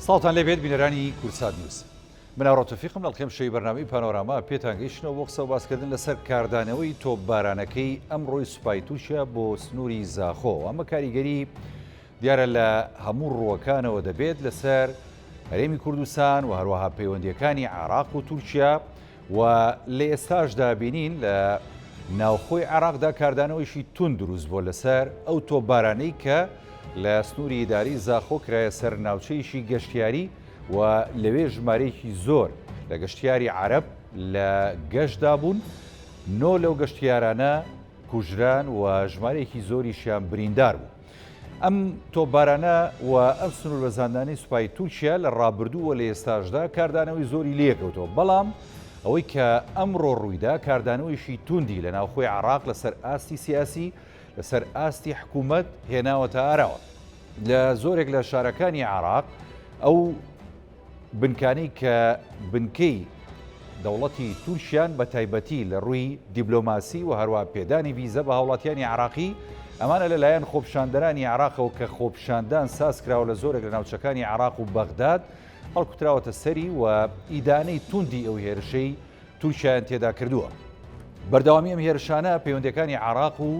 ساڵتان لێبێت بینەرانی کورسات نیوز. بناڕۆتەفیقم لەڵخێم شەی بەرنامەی پانۆراما پێتان گەیشتنەوە بۆ قسە و باسکردن لەسەر کاردانەوەی تۆپبارانەکەی ئەمڕۆی سوپای تورکیا بۆ سنووری زاخۆ. ئەمە کاریگەری دیارە لە هەموو ڕووەکانەوە دەبێت لەسەر هەرێمی کوردستان و هەروەها پەیوەندیەکانی عێراق و تورکیا و لە ئێستاشدا بینین لە ناوخۆی عێراقدا کاردانەوەیشی تون دروست بۆ لەسەر ئەو تۆپبارانەی کە لە سنووری داری زاخۆ کرایە سەر ناوچەیشی گەشتیاری و لەوێ ژمارەیەکی زۆر لە گەشتیاری عەرەب لە گەشتدا بوون. 9 لەو گەشتیارانە کوژران و ژمارەیەکی زۆریشیان بریندار بوو. ئەم تۆپبارانە و ئەم سنوور بەزاندانی سوپای تورکیا لە ڕابردووە لە ئێستاشدا کاردانەوەی زۆری لێکەوتەوە، بەڵام ئەوەی کە ئەمڕۆ ڕوویدا کاردانەوەیشی توندی لە ناوخۆی عێراق لەسەر ئاستی سیاسی لەسەر ئاستی حکوومەت هێناوەتە ئاراوە. لە زۆرێک لە شارەکانی عێراق ئەو بنکانەی کە بنکەی دەوڵەتی تورکیان بە تایبەتی لە ڕووی دیبلۆماسی و هەروە پێدانی ڤیزە بە هاوڵاتیانی عێراقی ئەمانە لەلایەن خۆپیشاندەرانی عێراقەوە کە خۆپیشاندان ساز کراوە لە زۆرێک لە ناوچەکانی عێراق و بەغداد هەڵکوتراوەتە سەری و ئیدانەی توندی ئەو هێرشەی تورکیایان تێدا کردووە. بەردەوامی ئەم هێرشانە پەیوەندیەکانی عێراق و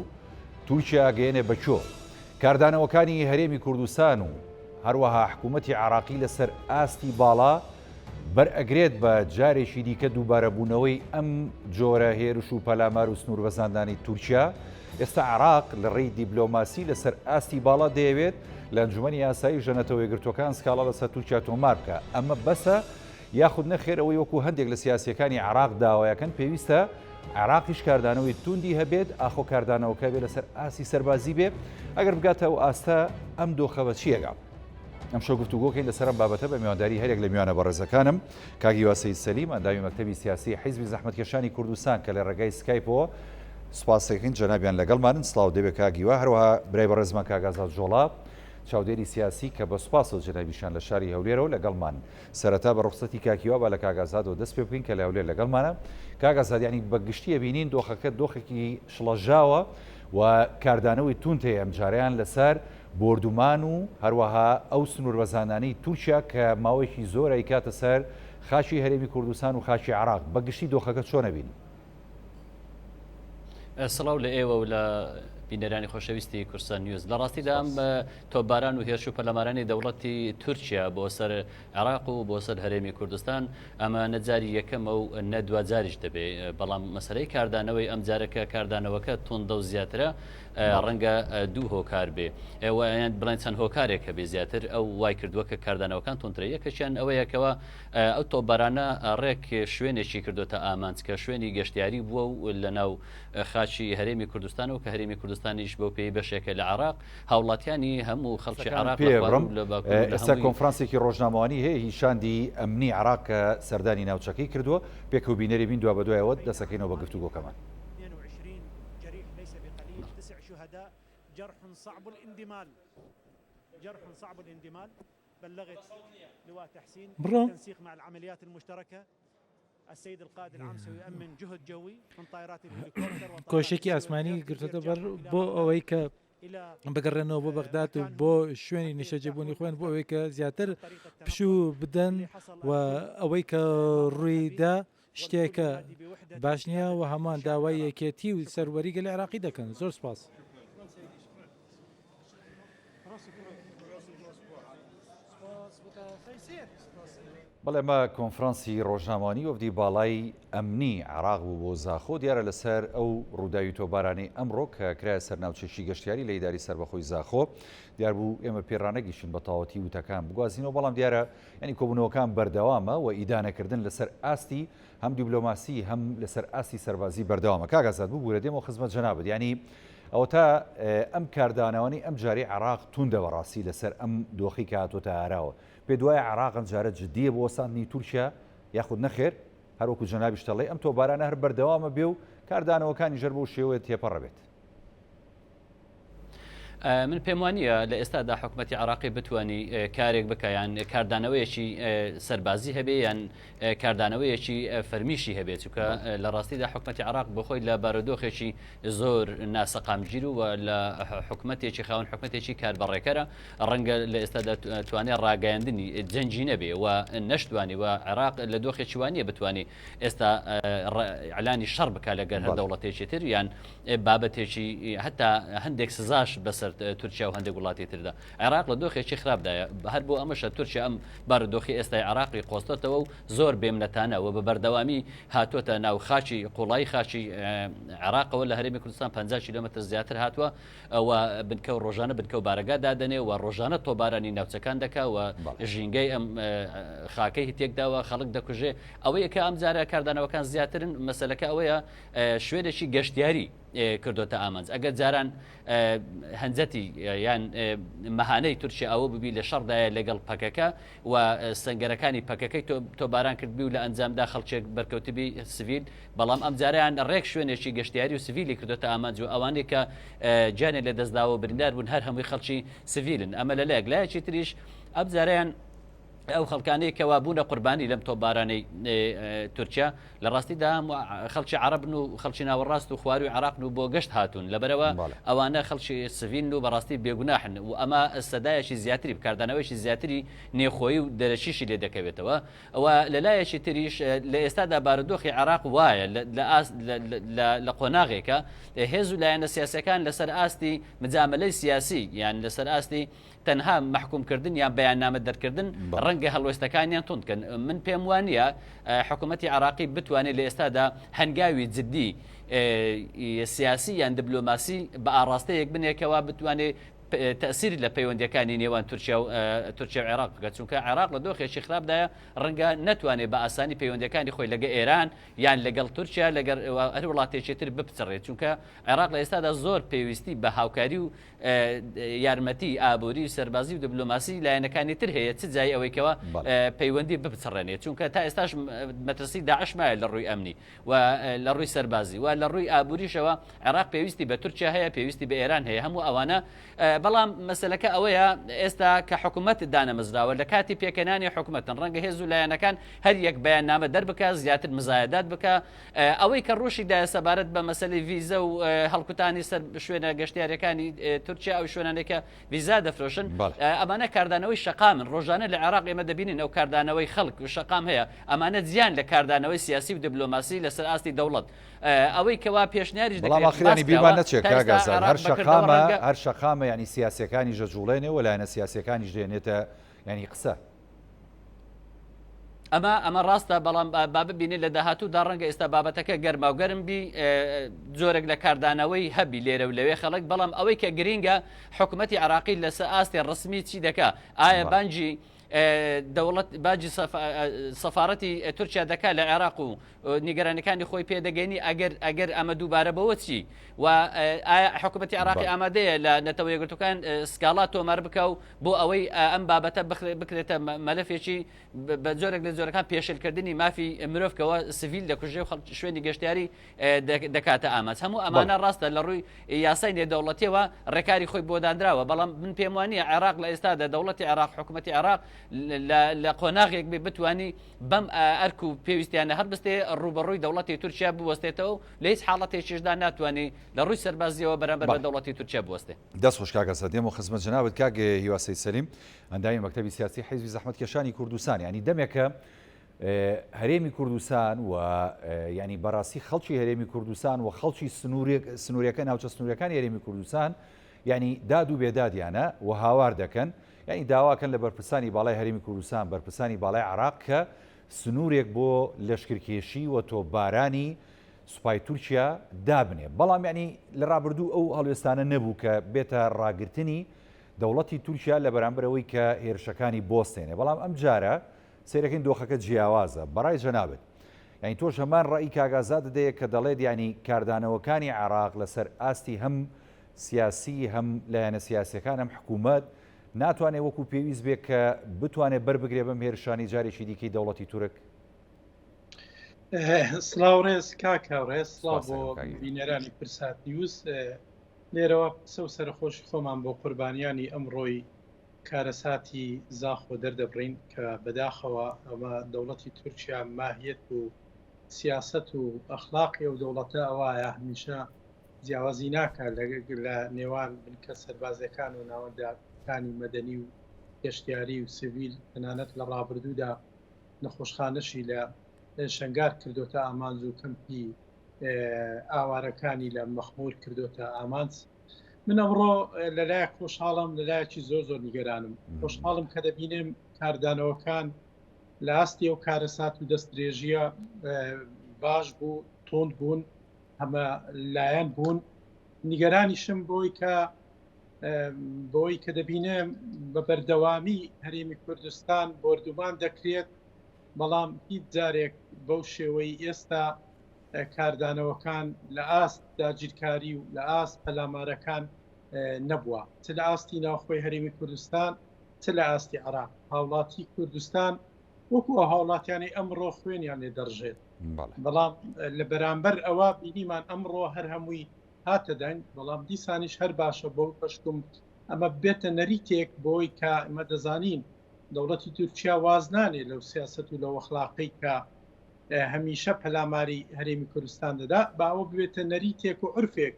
تورکیا گەیەنێ بەچۆ. کاردانەوەکانی هەرێمی کوردستان و هەروەها حکوومەتی عێراقی لەسەر ئاستی باڵا بەرئەگرێت بە جارێکی دیکە دووبارەبوونەوەی ئەم جۆرە هێرش و پەلامار و سنوور بەزاندانی تورکیا. ئێستا عێراق لە ڕێی دیبلۆماسی لەسەر ئاستی باڵا دەیەوێت لە ئەنجومەنی یاسایی ژەنەتەوە یەکگرتوەکان سکاڵا لەسەر تورکیا تۆمار بکە. ئەمە بەسە یاخود نەخێر ئەوەی وەکو هەندێک لە سیاسیەکانی عێراق داوایەکەن پێویستە عێراقیش کاردانەوەی توندی هەبێت، ئاخۆ کاردانەوەکە بێت لەسەر ئاسی سەربازی بێ. ئەگەر بگاتە ئەو ئاستە ئەم دۆخەوە چیەگە؟ ئەم شەو گفتوگۆکەین لەسەر ئەم بابەتە بە میوانداری هەرێک لە میوانە بەڕێزەکانم کاگی واسەی سەلیم، ئەندامی مەکتەبی سیاسی حیزبی زەحمەتکێشانی کوردستان کە لە ڕێگای سکایپەوە سوپاسەکەین جەنابیان لەگەڵمانن. سڵاو دەبێت کاگیوە، هەروەها برای بەڕێزمان کاگازات جۆڵا چاودێری سیاسی کە بە سوپاس و جەنابیشان لە شاری هەولێرەوە لەگەڵمان. سەرەتا بە ڕوخسەتی کاکیوە با لە کاگازاتەوە دەست پێ بکەین کە لە هەولێر لەگەڵمانە. کاگازات یعنی بەگشتیە بینین دۆخەکە دۆخێکی شڵەژاوە و کاردانەوەی تونند هەیە ئەم جارەیان لەسەر بردومان و هەروەها ئەو سنوور بەزاندانی تورکیا کە ماوەیەکی زۆر ئەیکاتە سەر خاچی هەرێمی کوردستان و خاچی عێراق. بەگشتی دۆخەکە چۆنە بین؟ سڵاو لە ئێوە و لە بینەرانی خۆشەویستی کورسان نیوز. لە ڕاستیدا ئەم تۆپباران و هێرش و پەرلەمانانی دەوڵەتی تورکیا بۆ سەر عێراق و بۆ سەر هەرێمی کوردستان ئەمە نەجاری یەکەمە و نەدوجاریش دەبێت، بەڵام مەسەلەی کاردانەوەی ئەم جارەکە کاردانەوەکە توندە و زیاترە، ڕەنگە دوو هۆکار بێ. ئێوەیان بڵێن چەند هۆکارێکە بێ زیاتر ئەو وای کردووە کە کاردانەوەکان تونترە. یەکەشیان ئەوەیەکەوە ئەو تۆپبارانە ڕێک شوێنێکی کردوتە ئامانج کە شوێنی گەشتیاری بووە و لە ناو خاچی هەرێمی کوردستان و کە هەرێمی کوردستانیش بۆ پێی بەشێکە لە عێراق هاوڵاتیانی هەموو خەڵکی عێراق ئێستا کۆنفرانسێکی ڕۆژنامەوانی هەیە هیشاندی ئەمنی عێراق کە سەردانی ناوچەکەی کردووە. پێکەوە بینەری بین دووە بە دوایەوە دەسەکەینەوە بە گفتوگۆکەمان. جرح صعب الاندمال بلغت لواء تحسين بالتنسيق مع العمليات المشتركة. السيد القائد العام سيؤمن جهد جوي من طائرات الهليكوبتر کۆشێکی ئاسمانی گرتوتە بەر بۆ ئەوەی کە بگەڕێنەوە بۆ بەغداد و بۆ شوێنی نیشەجێبوونی خۆیان بۆ ئەوەی کە زیاتر پشوو بدەن و ئەوەی کە ڕوویدا شتێکە باش نییە و هەمان داوای یەکێتی و سەروەریگە لە عێراقی دەکەن. زۆر سپاس. بەڵێ ئەمە کۆنفرانسی ڕۆژنامەوانی وەفدی باڵای ئەمنی عێراق بوو بۆ زاخۆ. دیارە لەسەر ئەو ڕووداوی تۆپبارانەی ئەمڕۆ کە کرایە سەر ناوچەیەکی گەشتیاری لە ئیداری سەربەخۆی زاخۆ. دیار بوو ئێمە پێڕانەگەیشتین بە تەواوەتی وتەکان بگوازینەوە، بەڵام دیارە ینی کۆبوونەوەکان بەردەوامە و ئیدانەکردن لەسەر ئاستی هەم دیبلۆماسی هەم لەسەر ئاستی سەربازی بەردەوامە. کاگازات بوو بوورە دێمەوە خزمەت جەنابەت، ینی ئەوە تا ئەم کاردانەوەی ئەم جارەی عێراق توندە بەڕاستی لەسەر ئەم دۆخی کە هاتوۆتە ئاراوە. پێ دوایە عێراق ئەم جارە جددیە بۆ وەساندنی تورکیا یاخود نەخێر؟ هەروەکو جەنابیش دەڵێ ئەم تۆپبارانە هەر بەردەوامە بێ و کاردانەوەکانی ژەر بۆ شێوەیە تێپەڕە بێت. من پێم وانە لە ئێستادا حکوومەتی عراقی بتوانانی کارێک بکەیان کاردانەوەیەکی سەربازی هەبێ یان کاردانەوەیەکی فەرمیشی هەبێت چونکە لە ڕاستیدا حکوومەتی عراق بخۆی لە بارودۆخێکی زۆر ناسەقامگیر و لە حکوومەتێکی خاون حکوومەتێکی کاربڕێکەرە ڕەنگە لە ئێستادا توانێت ڕاگەاندنی جەنجی نەبێ و نەشتوانی و عراق لە دۆخێکی وانە بتوانێت ئێستا ئەلانی شەڕ بکە لەگەر هەر دەوڵەتێکی تر یان بابەتێکی هەتا هەندێک سزاش بەسەر تورکیا و هەندێک وڵاتی تردا عێراق لە دۆخێکی خراپدایە هەر بۆ ئەمەشە تورکیا ئەم بارودۆخی ئێستای عراقی قۆستۆتەوە و زۆر بێمنەتانەوە بە بەردەوامی هاتوۆتە ناو خاچی قوڵایی خاچی عراقەوە لە هەرێمی کوردستان 50 کیلۆمەتر زیاتر هاتووە ئەوە بنکە و ڕۆژانە بنکە و بارەگا دادەنێ و ڕۆژانە تۆبارانی ناوچەکان دەکا و ژینگەی ئەم خاکەی تێکداوە خەڵک دەکوژێ ئەوەیە کە ئەم جارە کاردانەوەکان زیاترن مەسەلەکە ئەوەیە شوێنێکی گەشتیاری کردوتە ئامانج ئەگەر جاران هەنجەتی یان مەهانەی تورکیا ئەوە ببی لە شەڕدایە لەگەڵ پەکەکە و سنگەرەکانی پەکەکەی تۆباران کردبی و لە ئەنجامدا خەڵکێک بەرکەوتبی سڤیل بەڵام ئەم جاریان ڕێک شوێنێکی گەشتیاری و سڤیلی کردوتە ئامانج و ئەوانەی کە جانێ لە دەستداوە بریندار بوون هەر هەمووی خەڵکی سڤیلن ئەمە لە لایەک لایەکی تریش ئەم جاریان ئەو خەڵکانەی کەوا بوونە قوربانی لەم تۆبارانەی تورکیا لە ڕاستیدا خەڵکی عەرەبن و خەڵکی ناوەڕاست و خواروی عراقن و بۆ گەشت هاتوون لەبەرەوە ئەوانە خەڵکی سڤیل و بەڕاستی بێگوناحن و ئەمە سەدایەکی زیاتری بکاردانەوەیکی زیاتری نێخۆیی و دەرەچیشی لێ دەکەوێتەوە ئەوە لەلایەکی تریش لە ئێستادا بارودۆخی عراق وایە لە قۆناغێکە هێز و لایەنە سیاسەکان لەسەر ئاستی مجاملەی سیاسی یان لەسەر ئاستی تەنها محکومکردن یان بەیاننامە دەرکردن ڕەنگە هەڵوێستەکانیان تونکن من پێم وانە حکوومەتی عراقی بتوانێت لە ئێستادا هەنگاوی جددی سیاسی یان دیبلۆماسی بە ئاڕاستەیەک بنێکەوە بتوانێت تأثیری لە پەیوەندیەکانی نێوان تورکیا و عێراق بکات چونکە عێراق لە دۆخێکی خراپدایە ڕەنگە نەتوانێت بە ئاسانی پەیوەندیەکانی خۆی لەگە ئێران یان لەگەڵ تورکیا لەگەر هەر وڵاتێکی تر بپچڕێت چونکە عێراق لە ئێستادا زۆر پێویستی بە هاوکاری و یارمەتی ئابووری و سەربازی و دیبلۆماسی لایەنەکانی تر هەیە چ جای ئەوەیەوە پەیوەندی بپچڕێنێت چونکە تا ئێستاش مەترسی داعش مایە لە ڕووی ئەمنی و لە ڕووی سەربازی و لە ڕووی ئابووریشەوە عێراق پێویستی بە تورکیا هەیە پێویستی بە ئێران هەیە هەموو ئەوانە بەڵام مەسلەکە ئەوەیە ئێستا کە حکوومەت دانەمەزراوە لە کاتی پێکەنانی حکوومەتن ڕەنگە هێز و لایەنەکان هەر یەک بەیاننامە دەربکە زیاتر مزایدات بکە ئەوەی کە ڕوشیدا سەبارەت بە مەسەلەی ڤیزە و هەڵکوتانی سەر شوێنە گەشتیارەکانی تورکیا ئەو شوێنانێکە ڤیزا دەفرۆشن ئەمانە کاردانەوەی شەقامن ڕۆژانە لە عێراق ئێمە دەبینین ئەو کاردانەوەی خەڵک و شەقام هەیە ئەمانە زیان لە کاردانەوەی سیاسی و دیبلۆماسی لەسەر ئاستی دەوڵەت ئەوەی کەوا پێشنیاریش دەکرێت بیرمان نەچێت کاگازان هەر شەقامە ینی سیاسەکانی ژەجوڵێنێ و لایەنە سیاسەکانیش دێنێتە ینی قسە ئەمە ڕاستە بەڵام با ببینێت لە داهاتوودا ڕەنگە ئێستا بابەتەکە گەرما و گەرم بی جۆرێک لە کاردانەوەی هەبی لێرە و لەوێ خەڵک بەڵام ئەوەی کە گرینگە حکوومەتی عراقی لەسەر ئاستی ڕسمی چی دەکا ئایا بانجی دەوڵەت باجی سەفارەتی تورکیا دەکات لە عێراق و نیگەرانەکانی خۆی پێدەگەینی ئەگەر ئەمە دووبارە بەوە چی و حکوومەتی عراقی ئامادەیە لە نەتەوە یەکگرتوەکان سکاڵا تۆمار بکە و بۆ ئەوەی ئەم بابەتە بکرێتە مەلەفێکی بە جۆرێک لە جۆرەکان پێشلکردنی مافی مرۆڤکەوە سڤیل دەکوژێ و شوێنی گەشتیاری دەکاتە ئاماج هەموو ئەمانە ڕاستە لە ڕووی یاسای نێودەوڵەتیەوە ڕێکاری خۆی بۆ دانراوە بەڵام من پێم وانە عێراق لە ئێستادا دەوڵەتی عێراق حکوومەتی عێراق لە قۆناغێک بێ بتوانی بەم ئەرک و پێویستیانە هەر بستێ ڕوبەڕووی دەوڵەتی تورکیا بوەستێتەوە لە هیچ حاڵەتێکیشدا ناتوانێت لە ڕووی سەربازیەوە بەرامبەر بە دەوڵەتی تورکیا بوەستێ دەست خۆش کاگەسە دێم و خزمەت جنابەت کاگە هیواسەی سەلیم ئەندامی مەکتەبی سیاسی حیزبی زەحمەتکێشانی کوردستان ینی دەمێکە هەرێمی کوردستان و ینی بەڕاستی خەڵکی هەرێمی کوردستان و خەڵکی سنووریەکە ناوچە سنووریەکانی هەرێمی کوردستان ینی داد و بێدادیانە و هاوار دەکەن ینی داواکەن لە بەرپرسانی باڵای هەرێمی کوردستان بەرپرسانی باڵای عراق کە سنوورێک بۆ لەشکرکێشی و تۆپبارانی سوپای تورکیا دابنێ بەڵام ینی لە ڕابردوو ئەو هەڵوێستانە نەبوو کە بێتە ڕاگررتنی دەوڵەتی تورکیا لە بەرامبەرەوەی کە هێرشەکانی بۆستێنێ بەڵام ئەم جارە سیرەکەین دۆخەکە جیاوازە بەڕای جەنابێت ینی تۆش هەمان ڕێی کاگازات دەیە کە دەڵێت ینی کاردانەوەکانی عراق لەسەر ئاستی هەم سیاسی هەم لایەنە سیاسەکان هەم حکوومەت ناتوانێت وەکو پێویست بێت کە بتوانێت بەربگرێ بەم هێرشانی جارێکی دیکەی دەوڵەتی تورک سلااو ڕێز کاکە ڕێز سڵاو بۆ بینەرانی پرسات نیوز لێرەوە قسە و سەرخۆشی خۆمان بۆ قوربانیانی ئەمڕۆی کارەساتی زاخۆ دەردەبڕین کە بەداخەوە ئەمە دەوڵەتی تورکیا ماهیەت و سیاست و ئەخلاقی و دەوڵەتە ئەوایە هەمیشە جیاوازی ناکات لە نێوان بنکە سەربازەکان و ناوەندەکانی مەدەنی و گەشتیاری و سڤیل تەنانەت لە ڕابردوودا نەخۆشخانەشی لە شنگار کردوتە ئامانز و کەمپی ئاوارەکانی لە مەخمور کردوتە ئامانس. من ئەمڕۆ لەلایەک خۆشحاڵم لەلایەکی زۆر زۆر نیگەرانم. خۆشحاڵم کە دەبینم کاردانەوەکان لە ئاستی و کارەسات و دەستدرێژیە باش بوو، تۆند بوون، هەمە لایەن بوون. نیگەرانیشم بۆی کە دەبینم بە بەردەوامی هەرێمی کوردستان بردومان دەکرێت، بەڵام هیچ جارێک بەو شێوەی ئێستا کاردانەوەکان لە ئاست داگیرکاری و لە ئاست پەلامارەکان نەبووە، چ لە ئاستی ناوخۆی هەرێمی کوردستان چ لە ئاستی عێراق. هاوڵاتی کوردستان وەکو هاوڵاتیانی ئەمڕۆ خوێنیان لێ دەڕژێت، بەڵام لە بەرامبەر ئەوە بینیمان ئەمڕۆ هەر هەمووی هاتە دەنگ، بەڵام دیسانیش هەر باشە بۆ پشتم ئەمە بێتە نەریتێک بۆی کە ئمە دەزانین دەوڵەتی تورکیا وازنانێ لەو سیاست و لەو ئەخلاقی کە هەمیشە پەلاماری هەرێمی کوردستان دەدا، باوە بوێتە نەریتێک و عرفێک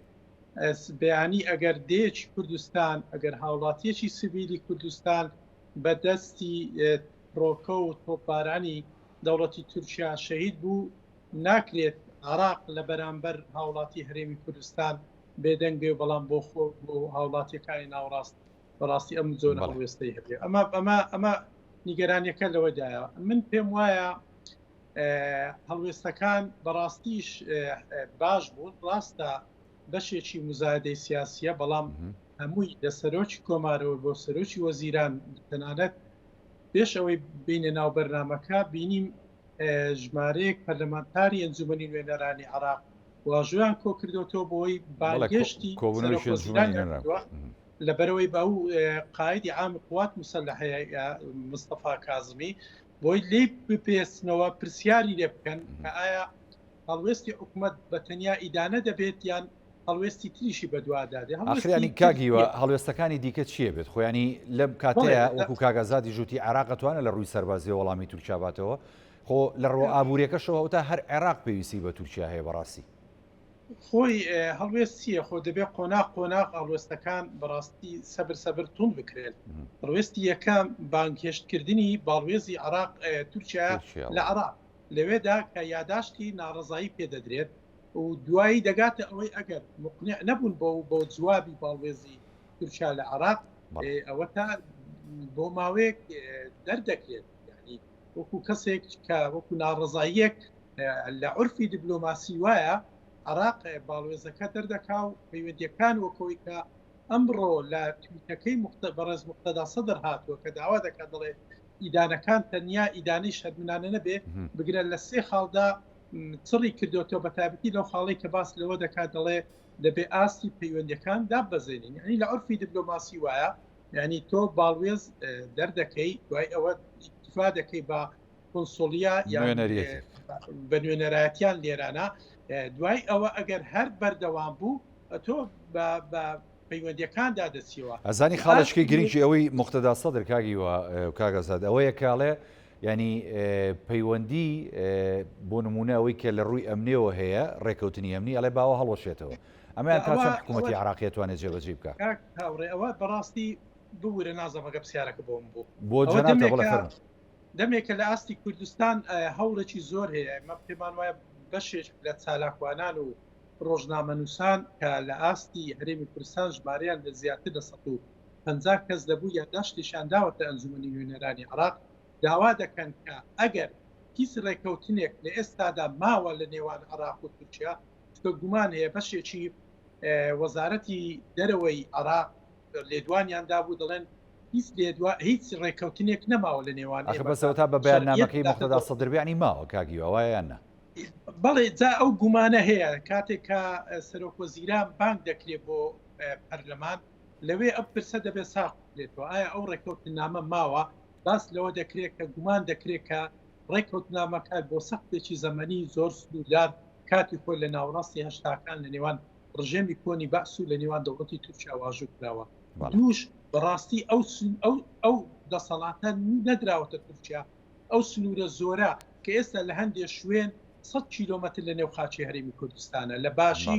بەیانی ئەگەر دێکی کوردستان، ئەگەر هاوڵاتیەکی سڤیلی کوردستان بەدەستی پرۆکە و تۆپبارانی دەوڵەتی تورکیا شەهید بوو، ناکرێت عێراق لە بەرامبەر هاوڵاتی هەرێمی کوردستان بێدەنگ بێ، بەڵام بۆ خۆ بۆ هاوڵاتیەکانی ناوڕاست بەڕاستی ئەم زۆنە هەڵوێستەی هەبێ. ئەمە نیگەرانیەکە لەوەدایە. من پێم وایە هەڵوێستەکان بەڕاستیش باش بوون، ڕاستە بەشێکی مزایدەی سیاسیە، بەڵام هەمووی لە سەرۆکی کۆمارەوە بۆ سەرۆکی وەزیران تەنانەت پێش ئەوەی بینە ناو بەرنامەکە بینیم ژمارەیەک پەرلەمانتاری ئەنجومەنی نوێنەرانی عێراق واژۆیان کۆ کردوەوە بۆی بانگێشتی لەبەرەوەی بە ئەو قایدی عام قوات مسلحەیە مستەفا کاظمی بۆی لێ بپێستنەوە پرسیاری لێ بکەن کە ئایا هەڵوێستی حکوومەت بە تەنیا ئیدانە دەبێت یان هەڵوێستی تریشی بەدوادادێ. ئاخرانی کاگیوە هەڵوێستەکانی دیکە چیە بێت؟ خۆیانی لەم کاتەیە وەکو کاگازادی ژووتی عێراق توانە لە ڕووی سەربازی وەڵامی تورکیا باتەوە، خۆ لە ڕۆ ئابوووریەکەشەوە تا هەر عێراق پێویستی بە تورکیا هەیە بەڕاستی. خۆی هەڵوێست چییە؟ خۆ دەبێت قۆناق هەڵوێستەکان بەڕاستی سەبر تون بکرێت. ڕوێستی یەکەم بانگهێشتکردنی باڵوێزی عێراق تورکیا لە عێراق لەوێدا کە یاداشتی ناڕزایی پێدەدرێت و دوایی دەگاتە ئەوەی ئەگەر مقنع نەبوون بۆ جوابی باڵوێزی تورکیا لە عێراق ئەوە تا بۆ ماوەیەک دەردەکرێت، یعنی وەکو کەسێک کە وەکو ناڕزاییەک لە عورفی دیبلۆماسی وایە عێراق باڵوێزەکە دەردەکا و پەیوەندیەکان وەکەوەی کە ئەمڕۆ لە تویتەکەی بەڕێز موقتەدا سەدر هاتووە کە داوا دەکات دەڵێ ئیدانەکان تەنیا ئیدانەی شەرمنانە نەبێ بگرە لە 3 خاڵدا چڕی کردوەوە بە تایبەتی لەو خاڵی کە باس لەوە دەکات دەڵێ دەبێ ئاستی پەیوەندیەکان دابەزێنین، یعنی لە عورفی دیبلۆماسی وایە، یعنی تۆ باڵوێز دەردەکەی دوای ئەوە ئیکتفا دەکەی بە کۆنسۆلیا یان بە نوێنەرایەتیان لێرانە، دوای ئەوە ئەگەر هەر بەردەوام بوو تۆ بە پەیوەندیەکاندا دەچیەوە. ئەزانی خاڵشکی گرنگی ئەوەی موقتەدا سەدر کاگیوە کاگەزاد ئەوەیە کاڵێ ینی پەیوەندی بۆ نمونە ئەوەی کە لە ڕووی ئەمنیەوە هەیە ڕێکەوتنی ئەمنی ئەڵێ باوە هەڵوەشێتەوە، ئەمەیان تا چەند حکوومەتی عێراقی توانێت جێبەجێ بکات. هاوڕێ ئەوە بەڕاستی بورە نازەمەگە پرسیارەکە بۆم بوو بۆ جەنابتە بڵێ فەرموو. دەمێکە لە ئاستی کوردستان هەوڵێکی زۆر هەیە، مە پێمان وایە بەشێک لە چالاکوانان و ڕۆژنامەنووسان کە لە ئاستی هەرێمی کوردستان ژمارەیان لە زیاتر لە 150 کەس دەبوو یاداشتیشان داوەتە ئەنجومەنی نوێنەرانی عێراق داوا دەکەن کە ئەگەر هیچ ڕێکەوتنێک لە ئێستادا ماوە لە نێوان عێراق و تورکیا، کە گومان هەیە بەشێکی وەزارەتی دەرەوەی عێراق لێدوانیان دابوو دەڵێن هیچ ڕێکەوتنێک نەماوە لە نێوان بەسەوە تا بە بەیاننامەکەی موقتەدا سەدربیانی ماوە کاگیوە وایە نە. بەڵێ جا ئەو گومانە هەیە کاتێک کە سەرۆکوەزیران بانگ دەکرێت بۆ پەرلەمان لەوێ ئەم پرسە دەبێت ساقلێتەوە ئایا ئەو ڕێکەوتنامە ماوە، باس لەوە دەکرێت کە گومان دەکرێت کە ڕێکەوتنامەکە بۆ سەختێکی زەمەنی زۆر سنوودار کاتی خۆی لە ناوڕاستی هەشتاکان لە نێوان ڕژێمی کۆنی بەسو لە نێوان دەوڵەتی تورکیا واژوو کراوە بەڵێ. دووش بەڕاستی ئەو دەسەڵاتە نەدراوەتە تورکیا ئەو سنوورە زۆرە کە ئێستا لە هەندێک شوێن 100 کیلۆمەتر لە نێو خاچی هەرێمی کوردستانە لە باشی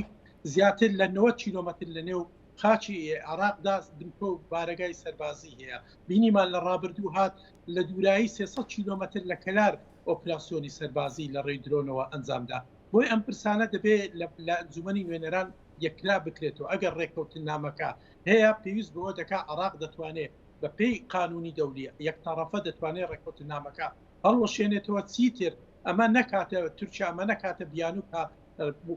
زیاتر لە 90 کیلۆمەتر لە نێو خاچی عراقدا دمکە و بارگای سەربازی هەیە بینیمان لە ڕابردوو هات لە دوورایی 300 کیلۆمەتر لە کەلار ئۆپراسیۆنی سەربازی لە ڕێی درۆنەوە ئەنجامدا بۆی ئەم پرسانە دەبێت لە ئەنجومەنی نوێنەران یەکرا بکرێتەوە ئەگەر ڕێککەوتن نامەکە هەیە پێویست بەوە دەکا عراق دەتوانێت بە پێی قانونی دەولی یەکتەڕەفە دەتوانێت ڕێککەوتن نامەکە هەڵوەشێنێتەوە چیتر ئەمە نەکاتە تورکیا ئەمە نەکاتە بیانوکە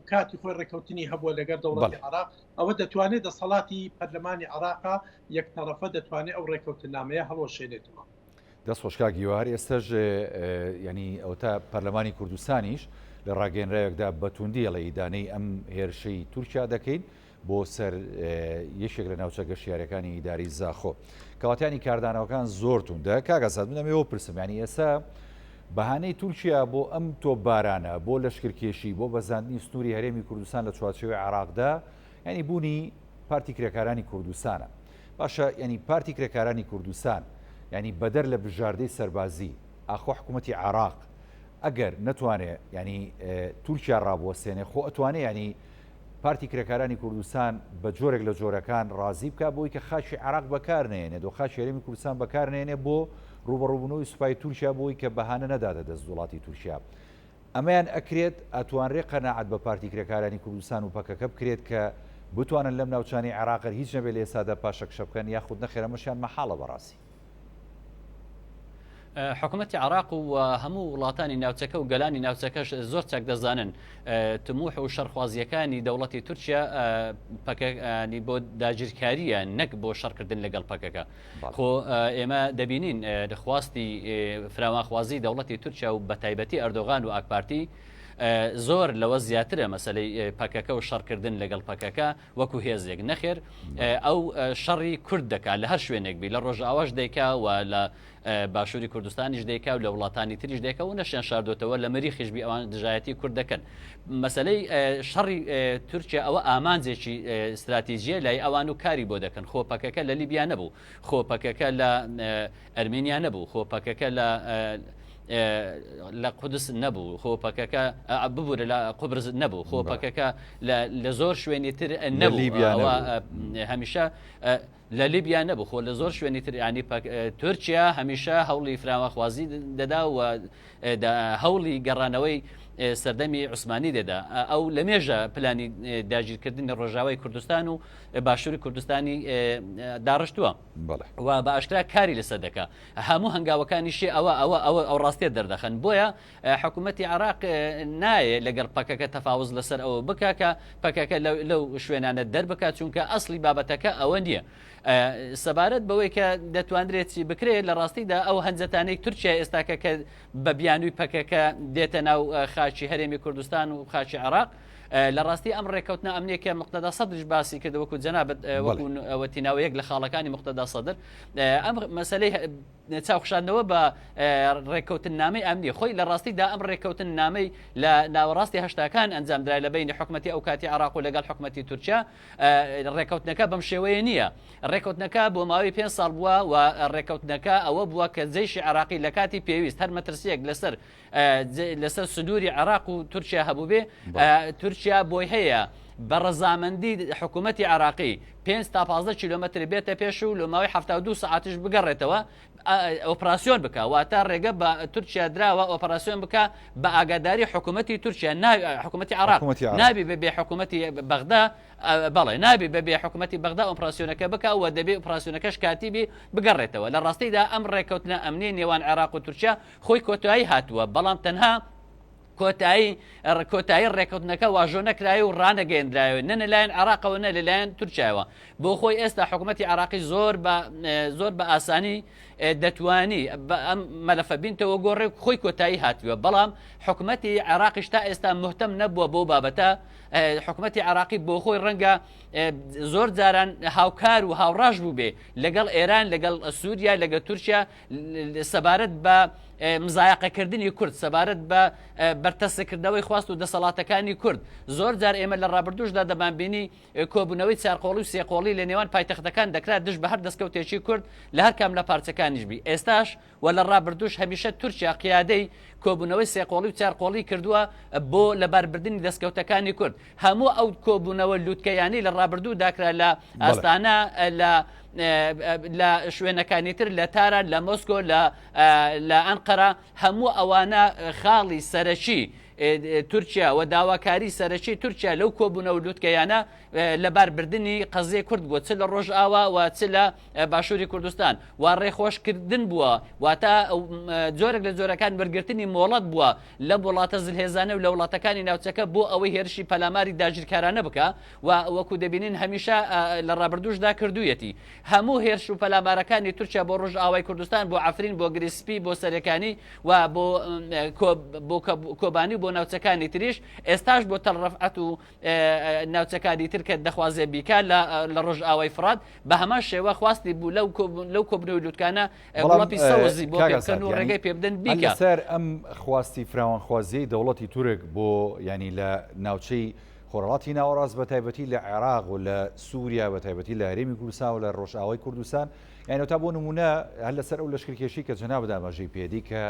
کاتی خۆی ڕێککەوتنی هەبووە لەگەر دەوڵەتی عراق ئەوە دەتوانێت دەسەڵاتی پەرلەمانی عراقا یەکتەڕەفە دەتوانێت ئەو ڕێککەوتن نامەیە هەڵوەشێنێتەوە دەست خۆشکا گیوار ئێستاژ ینی ئەو تا پەرلەمانی کوردستانیش لە ڕاگەنراوێکدا بەتوندی ئەڵێ ئیدانەی ئەم هێرشەی تورکیا دەکەین بۆ سەر یەکێک لە ناوچە گەشتیارەکانی ئیداری زاخۆ کەواتیانی کاردانەوەکان زۆر توندە کاگەزاد منەمەوە پرسم ینی ئێستا بەهانەی تورکیا بۆ ئەم تۆپبارانە بۆ لەشکرکێشی بۆ بەزاندنی سنووری هەرێمی کوردستان لە چوارچێوەی عراقدا ینی بوونی پارتی کرێکارانی کوردستانە باشە ینی پارتی کرێکارانی کوردستان ینی بەدەر لە بژاردەی سەربازی ئاخۆ حکوومەتی عراق ئەگەر نەتوانێت ینی تورکیا ڕابوەسێنێ خۆ ئەتوانێت ینی پارتی کرێکارانی کوردستان بە جۆرێک لە جۆرەکان ڕازی بکە بۆی کە خاچی عراق بەکارنێنێ دۆ خاچی هەرێمی کوردستان بەکارنێنێ بۆ ڕوبەڕووبوونەوەی سوپای تورکیا بۆی کە بەهانە نەدادە دەست وڵاتی تورکیا ئەمەیان ئەکرێت ئەتوانرێ قەناعەت بە پارتی کرێکارانی کوردستان و پەکەکە بکرێت کە بتوانن لەم ناوچانی عراقەر هیچ نەبێت لە ئێسادا پاشەکشە بکەن یاخود نەخێرەمەشیان مەحاڵە بەڕاستی حکوومەتی عراق و هەموو وڵاتانی ناوچەکە و گەلانی ناوچەکەش زۆر چاک دەزانن تموح و شەرخوازیەکانی دەوڵەتی تورکیا پەکەنی بۆ داگیرکاریە نەک بۆ شەڕکردن لەگەڵ پەکەکە خۆ ئێمە دەبینین خواستی فراوانخوازی دەوڵەتی تورکیا و بە تایبەتی ئەردۆغان و ئاکپارتی زۆر لەوە زیاترە مەسلەی پەکەکە و شەڕکردن لەگەڵ پەکەکە وەکو هێزێک نەخێر ئەو شەڕی کورد دەکات لە هەر شوێنێک بی لە ڕۆژئاواش دەیکا و لە باشووری کوردستانیش دەیکا و لە وڵاتانی تریش دەیکە و نەشیان شاردۆتەوە لە مەری خشبی ئەوان دژایەتی کورد دەکەن مەسلەی شەڕی تورکیا ئەوە ئامانجێکی استراتیژیە لای ئەوان و کاری بۆ دەکەن خۆپەکەکە لە لیبیا نەبوو خۆپەکەکە لە ئەرمینیا نەبوو خۆپەکەکە لە قودس نەبوو خۆپەکەکە ببوورە لە قوبرز نەبوو خۆپەکەکە لە زۆر شوێنی تر نەبوو هەمیشە لە لیبیا نەبوو خۆ لە زۆر شوێنی تر ینی تورکیا هەمیشە هەوڵی فراوانخوازی دەدا و هەوڵی گەڕانەوەی سەردەمی عوسمانی دەدا ئەو لە مێژە پلانی داگیرکردنی ڕۆژاوای کوردستان و باشووری کوردستانی داڕشتووە و بە ئاشکرا کاری لەسەر دەکا هەموو هەنگاوەکانیشی ئەو ڕاستیە دەردەخەن بۆیە حکوومەتی عراق نایە لەگەڵ پەکەکە تەفاوز لەسەر ئەوە بکە کە پەکەکە لەو شوێنانە دەربکات چونکە ئەسلی بابەتەکە ئەوە نییە سەبارەت بەوەی کە دەتوانرێتی بکرێت لە ڕاستیدا ئەو هەنجەتانەی تورکیا ئێستاکە کە بە بیانووی پەکەکە دێتە ناو خاچی هەرێمی کوردستان و خاچی عراق لە ڕاستی ئەم ڕێکەوتنە ئەمنێکە مقتەدا سەدرش باسی کرد وەکو جەنابەت وەکو ناوەیەک لە خاڵەکانی مقتەدا سەدر ئەم مەسەلەی چاوخشاندنەوە بە ڕێکەوتن نامەی ئەمنی خۆی لە ڕاستیدا ئەم ڕێکەوتن نامەی لە ناوەڕاستی هەشتاکان ئەنجامدرا لە بینی حکوومەتی ئەو کاتی عراق و لەگەڵ حکوومەتی تورکیا ڕێکەوتنەکە بەم شێوەیە نییە ڕێکەوتنەکە بۆ ماوەی 5 ساڵ بووە و ڕێکەوتنەکە ئەوە بووە کە جەیشی عراقی لە کاتی پێویست هەر مەترسیەک لەسەر سنووری عراق و تورکیا هەبوو بێ تورکیا بۆی هەیە بە ڕەزامەندی حکوومەتی عراقی 5 تا 15 کیلۆمەتر بێتە پێش و لە ماوەی 72 ساعتش بگەڕێتەوە ئۆپراسیۆن بکە واتە ڕێگە بە تورکیا دراوە ئۆپراسیۆن بکە بە ئاگاداری حکوومەتی تورکیا حکوومەتی عراق نابی بەبێ حکوومەتی بەغدا بەڵێ نابی بەبێ حکوومەتی بەغدا ئۆپراسیۆنەکە بکە و دەبێ ئۆپراسیۆنەکەش کاتیبی بگەڕێتەوە لە ڕاستیدا ئەم ڕێکەوتنە ئەمنی نێوان عراق و تورکیا خۆی کۆتایی هاتووە بەڵام تەنها کۆتایی ڕێکەوتنەکە واژۆ نەکرای و ڕانەگەیەندرایەوە نە لەلایەن عراقەوە نە لەلایەن تورکیاوە بۆ خۆی ئێستا حکوومەتی عراقی زۆر بە ئاسانی دەتوانی ئەم مەلەفە بینتەوە گۆڕێ خۆی کۆتایی هاتووە بەڵام حکوومەتی عراقیش تا ئێستا مهتەم نەبووە بۆ بابەتە حکوومەتی عراقی بۆ خۆی ڕەنگە زۆر جاران هاوکار و هاوڕاش بوو بێ لەگەڵ ئێران لەگەڵ سووریا لەگەڵ تورکیا سەبارەت بە مزایقەکردنی کورد سەبارەت بە بەرتەسەکردنەوەی خواست و دەسەڵاتەکانی کورد زۆر جار ئێمە لە ڕابردوشدا دەمانبینی کۆبوونەوەی چارقۆڵی و سێقۆڵی لە نێوان پایتەختەکان دەکرات دژ بە هەر دەستکەوتێکی کورد لە هەر کام لە پارچەکانیش بی ئێستاش و لە ڕابردوش هەمیشە تورکیا قیادەی کۆبوونەوەی سێقۆڵی و چارقۆڵی کردووە بۆ لەباربردننی دەستکەوتەکانی کورد هەموو ئەو کۆبوونەوە لووتکەیانی لە ڕابردوو داکرا لە ئاستانە لە شوێنەکانی تر لە تارە لە مۆسکۆ لە ئەنقەرە هەموو ئەوانە خاڵی سەرەکی تورکیا و داواکاری سەرەکی تورکیا لەو کۆبوونەوە لووتکەیانە لەباربردننی قەزیە کورد بووە چ لە ڕۆژئاوا و چ لە باشووری کوردستان و ڕێخۆشکردن بووە واتە جۆرێک لە جۆرەکان وەرگرتنی مۆڵەت بووە لە وڵاتە زلهێزانە و لە وڵاتەکانی ناوچەکە بۆ ئەوەی هێرشی پەلاماری داگیرکارانە بکە و وەکو دەبینین هەمیشە لە ڕابردوشدا کردوویەتی هەموو هێرش و پەلامارەکانی تورکیا بۆ ڕۆژئاوای کوردستان بۆ عەفرین بۆ گریسپی بۆ سەرەکانی و بۆ کۆبانی بۆ ناوچەکانی تریش ئێستاش بۆ تەڵڕەفعەت و ناوچەکانی تر کە دەخوازێ بیکە لە ڕۆژئاوای فرات بە هەمان شێوە خواستی بوو لەو کۆبنەوەی لووتکانە وڵاتی سەوزی بۆ پێبکەن و ڕێگەی پێبدەن بیکە سەر ئەم خواستی فراوانخوازیەی دەوڵەتی تورک بۆ ینی لە ناوچەی خۆرەڵاتی ناوەڕاست بە تایبەتی لە عێراق و لە سووریا بە تایبەتی لە هەرێمی کوردستان و لە ڕۆژئاوای کوردستان یعنی تا بۆ نمونە هەر لەسەر ئەو لەشکرکێشی کە جەناب دامەژەی پێدی کە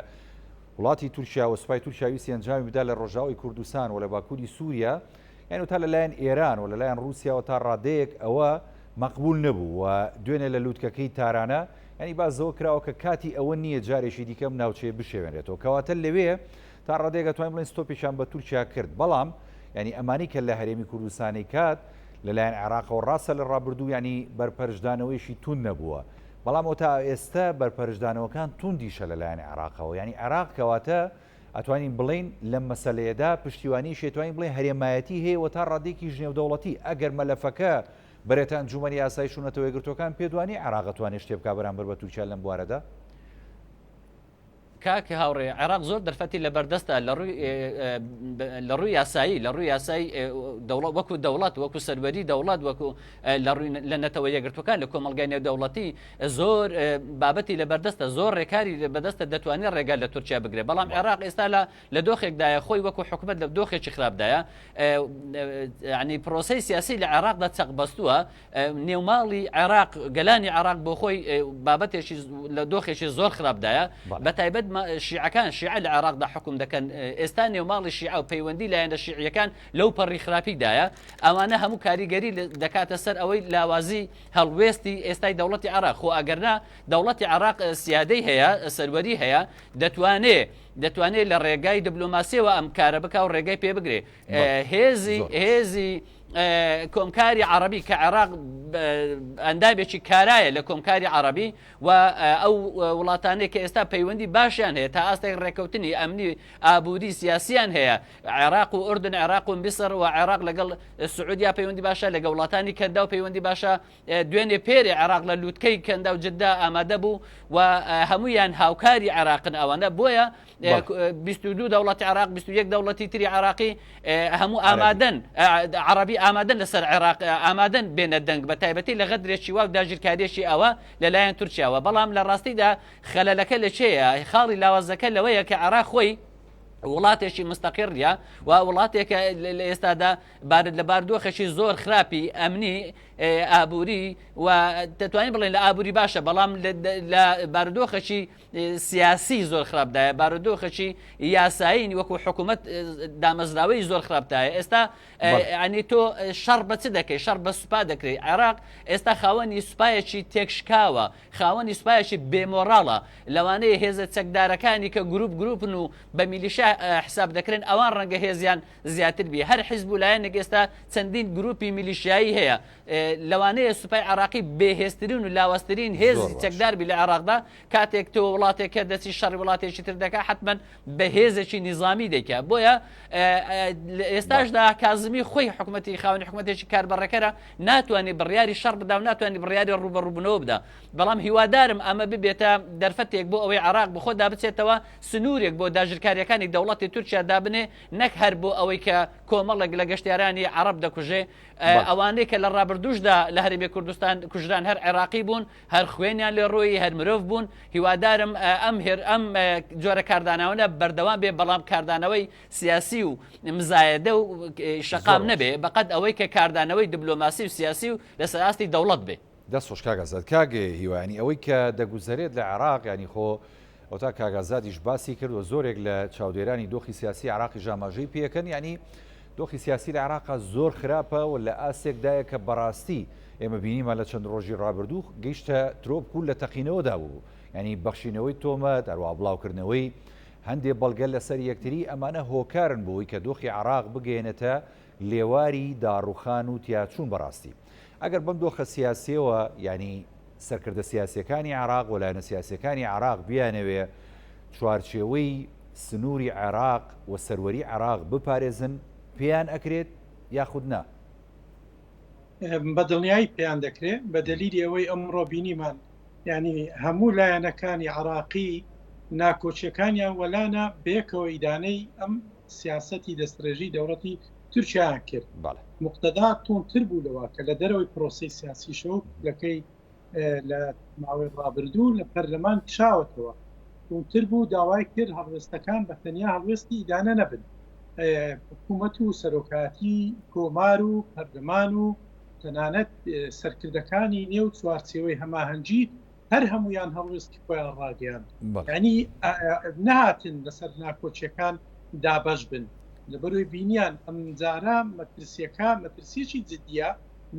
وڵاتی تورکیا و سوپای تورکیا ویستی ئەنجامی بدا لە ڕۆژئاوای کوردستان و لە باکووری سووریا یعنی تا لەلایەن ئێران و لەلایەن رووسیا و تا ڕادەیەک ئەوە مەقبول نەبوو و دوێنێ لە لووتکەکەی تارانە ینی بازەوە کراوە کە کاتی ئەوە نییە جارێکی دیکەم ناوچەیە بشێوێنێتەوە کەواتە لەوێ تا ڕادەیەکە توانین بڵێن ستۆپیشان بە تورکیا کرد بەڵام ینی ئەمانی کە لە هەرێمی کوردستانی کات لەلایەن عێراقەوە ڕاستە لە ڕابردوو ینی بەرپەرشدانەوەیشی تون نەبووە بەڵام ئەو تا ئێستا بەرپەرشدانەوەکان توندیشە لەلایەن عێراقەوە ینی عێراق کەواتە ئەتوانین بڵین لە مەسەلەیەدا پشتیوانی شێتوانین بڵێن هەرێمایەتی هەیە و تا ڕادێکی ژنێودەوڵەتی ئەگەر مەلەفەکە بەرێتە ئەنجومەنی یاسایی شوونەتەوە یەکگرتوەکان پێدوانی عێراق ئەتوانێت شتێ بکات بەرامبەر بە تورکیا لەم بوارەدا کاکە هاوڕێ عێراق زۆر دەرفەتی لە بەردەستە لە ڕووی یاسایی لە ڕووی یاسایی وەکو دەوڵات وەکو سەروەری دەوڵات وەکو لە نەتەوە یەکگرتوەکان لە کۆمەڵگای نێودەوڵەتی زۆر بابەتی لە بەردەستە زۆر ڕێکاری لە بەدەستە دەتوانێت ڕێگا لە تورکیا بگرێ بەڵام عێراق ئێستا لە دۆخێکدایە خۆی وەکو حکومەت لە دۆخێکی خراپدایە ینی پرۆسەی سیاسی لە عێراقدا چەقبەستووە نێوماڵی عێراق گەلانی عێراق بۆ خۆی بابەتێکی لە دۆخێکی زۆر خراپدایە بەتایبەت شیعەکان شیعە لە عێراقدا حکوم دەکەن ئێستا نێوماڵی شیعە و پەیوەندی لایەنە شیعیەکان لەو پەڕی خراپیدایە ئەوانە هەموو کاریگەری دەکاتە سەر ئەوەی لاوازی هەڵوێستی ئێستای دەوڵەتی عێراق خۆ ئەگەرنا دەوڵەتی عێراق سیادەی هەیە سەروەری هەیە دەتوانێت لە ڕێگای دیبلۆماسیەوە ئەم کارە بکە و ڕێگای پێ بگرێ هێزی کۆمکاری عربی کە عێراق ئەندامێکی کارایە لە کۆمکاری عربی و ئەو وڵاتانەی کە ئێستا پەیوەندی باشیان هەیە تا ئاستێک ڕێکەوتنی ئەمنی ئابووری سیاسیان هەیە عێراق و ئوردن عێراق و میسر و عێراق لەگەڵ سعودیا پەیوەندی باشە لەگە وڵاتانی کەندا و پەیوەندی باشە دوێنێ پێرێ عێراق لە لووتکەی کەندا و جددا ئامادە بوو و هەمویان هاوکاری عێراقن ئەوانە بۆیە 22 دەوڵەتی عێراق 21 دەوڵەتی تری عێراقی هەموو ئامادەن عربی ئامادەن لەسەر عێراق ئامادەن بێنە دەنگ بە تایبەتی لە غەدرێکی وا و داگیرکاریەکی ئەوە لەلایەن تورکیاوە بەڵام لە ڕاستیدا خەلەلەکە لە چێیە خاڵی لاوازەکە لەوەیە کە عێراق خۆی وڵاتێکی مستەقیڕە و وڵاتێکە لە ئێستادا لە باردۆخێکی زۆر خراپی ئەمنی ئابووری و دەتوانین بڵێن لە ئابووری باشە بەڵام لە بارودۆخێکی سیاسی زۆر خراپدایە بارودۆخێکی یاسایی وەکو حکوومەت دامەزراوەی زۆر خراپدایە ئێستا ئەنی تۆ شەڕ بە چ دەکەی شەڕ بە سوپا دەکرێت عێراق ئێستا خاوەنی سوپایەکی تێکشکاوە خاوەنی سوپایەکی بێمۆڕاڵە لەوانەیە هێزە چەکدارەکانی کە گروپن و بە میلیشا حساب دەکرێن ئەوان ڕەنگە هێزیان زیاتر بی هەر حیزب و لایەنێک ئێستا چەندین گروپی میلیشیایی هەیە لەوانەیە سوپای عراقی بێهێزترین و لاوەسترین هێزی چەکداربی لە عێراقدا کاتێک تۆ وڵاتێکە دەستی شەڕی وڵاتێکی تر دەکات حتمما بە هێزێکی نظامی دەکات بۆیە ئێستاشدا کازمی خۆی حکوومەتی خاوەنی حکوومەتێکی کاربڕەکەرە ناتوانێت بڕیاری شەڕ بدا و ناتوانێت بڕیاری ڕوبەڕووبوونەوە بدا بەڵام هیوادارم ئەمە ببێتە دەرفەتێک بۆ ئەوەی عێراق بخۆدا بچێتەوە سنوورێک بۆ داژرکاریەکانی دەوڵەتی تورکیا دابنێ نەک هەر بۆ ئەوەی کە کۆمەڵێک لە گەشتیارانی عەرەب دەکوژێ ئەوانەی کە لە ڕابردوو توشدا لە هەرێمی کوردستان کوژران هەر عێراقی بوون هەر خوێنیان لێ ڕۆی هەر مرۆڤ بوون هیوادارم ئەم جۆرە کارداناوانە بەردەوام بێ بەڵام کاردانەوەی سیاسی و مزایەدە و شەقام نەبێ بەقەت ئەوەی کە کاردانەوەی دیبلۆماسی و سیاسی و لەسەر ئاستی دەوڵەت بێ دەست خۆش کاگازات کاگێ هیوانی ئەوەی کە دەگوزارێت لە عێراق ینی خۆ ئەو تا کاگازاتیش باسی کرد و زۆرێک لە چاودێرانی دۆخی سیاسی عراقی ژاماژەی پێکەن ینی دۆخی سیاسی لە عێراقا زۆر خراپە و لە ئاسێکدایە کە بەڕاستی ئێمە بینیمە لە چەند ڕۆژی ڕابردوو گەیشتە ترۆپکول لە تەقینەوەدا بوو ینی بەخشینەوەی تۆمەت هەروە بڵاوکردنەوەی هەندێک بەڵگە لەسەر یەکتری ئەمانە هۆکارن بۆی کە دۆخی عێراق بگەێنێتە لێواری داڕوخان و تیاچوون بەڕاستی ئەگەر بەم دۆخە سیاسیەوە ینی سەرکردە سیاسەکانی عێراق و لایەنە سیاسەکانی عێراق بیانەوێ چوارچێوەی سنووری عێراق و سەروەری عێراق بپارێزن پێیان ئەکرێت یاخود نا بە دڵنیایی پێیان دەکرێت بە دلیلی ئەوەی ئەمڕۆ بینیمان ینی هەموو لایەنەکانی عێراقی ناکۆچیەکانیان وەلانە بەیەکەوە ئیدانەی ئەم سیاسەتی دەستڕێژی دەوڵەتی تورکیایان کرد مقتەدا تۆنتر بوو لەوە کە لە دەرەوەی پرۆسی سیاسیشەوە لەکەی لە ماوەی ڕابردوو لە پەرلەمان کشاوەتەوە تۆنتر بوو داوای کرد هەڵوێستەکان بە تەنیا هەڵوێستی ئیدانە نەبن حکوومەت و سەرۆکاتی کۆمار و پەرلەمان و تەنانەت سەرکردەکانی نێو چوارچێوەی هەماهەنگی هەر هەمویان هەڵوێستی خۆیان ڕاگەیان ینی نهاتن لەسەر ناکۆچیەکان دابەش بن لەبەروی بینیان ئەم جارە مەترسیەکە مەترسیەکی جدیە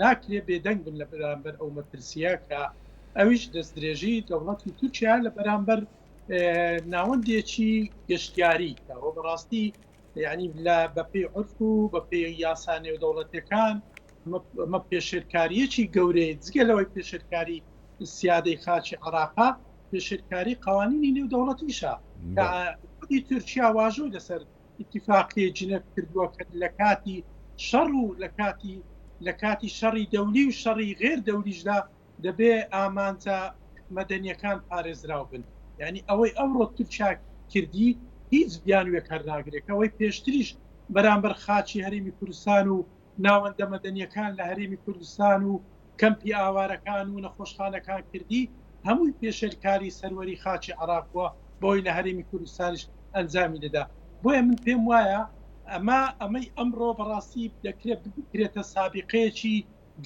ناکرێ بێدەنگ بن لە بەرامبەر ئەو مەترسیە کە ئەویش دەستدرێژی دەوڵەتی تورکیا لە بەرامبەر ناوەندێکی گەشتیاری ئەوە بەڕاستی یعنی لە بەپێی عرف و بەپێی یاسانێ و دەوڵەتەکان ئەمە پێشێرکاریەکی گەورەی جگەلەوەی پێشێرکاری سیادەی خاچی عێراقا پێشێرکاری قوانینی نێو دەوڵەتیشە کە تورکیا واژۆی لەسەر اتفاقی جنەت کردووە کە لە کاتی شەڕ و لە کاتی شەڕی دەولی و شەڕی غێر دەولیشدا دەبێ ئامانجە مەدەنیەکان پارێزراو بن یعنی ئەوەی ئەوڕۆ تورکیا کردی هیچ بیانوێ کارناگرێت ئەوەی پێشتریش بەرامبەر خاچی هەرێمی کوردستان و ناوەندە مەدەنیەکان لە هەرێمی کوردستان و کەمپی ئاوارەکان و نەخۆشخانەکان کردی هەمووی پێشێرکاری سەروەری خاچی عێراقوە بۆی لە هەرێمی کوردستانیش ئەنجامی دەدا بۆیە من پێم وایە ئەمەی ئەمڕۆ بەڕاستی دەکرێت بکرێتە سابقەیەکی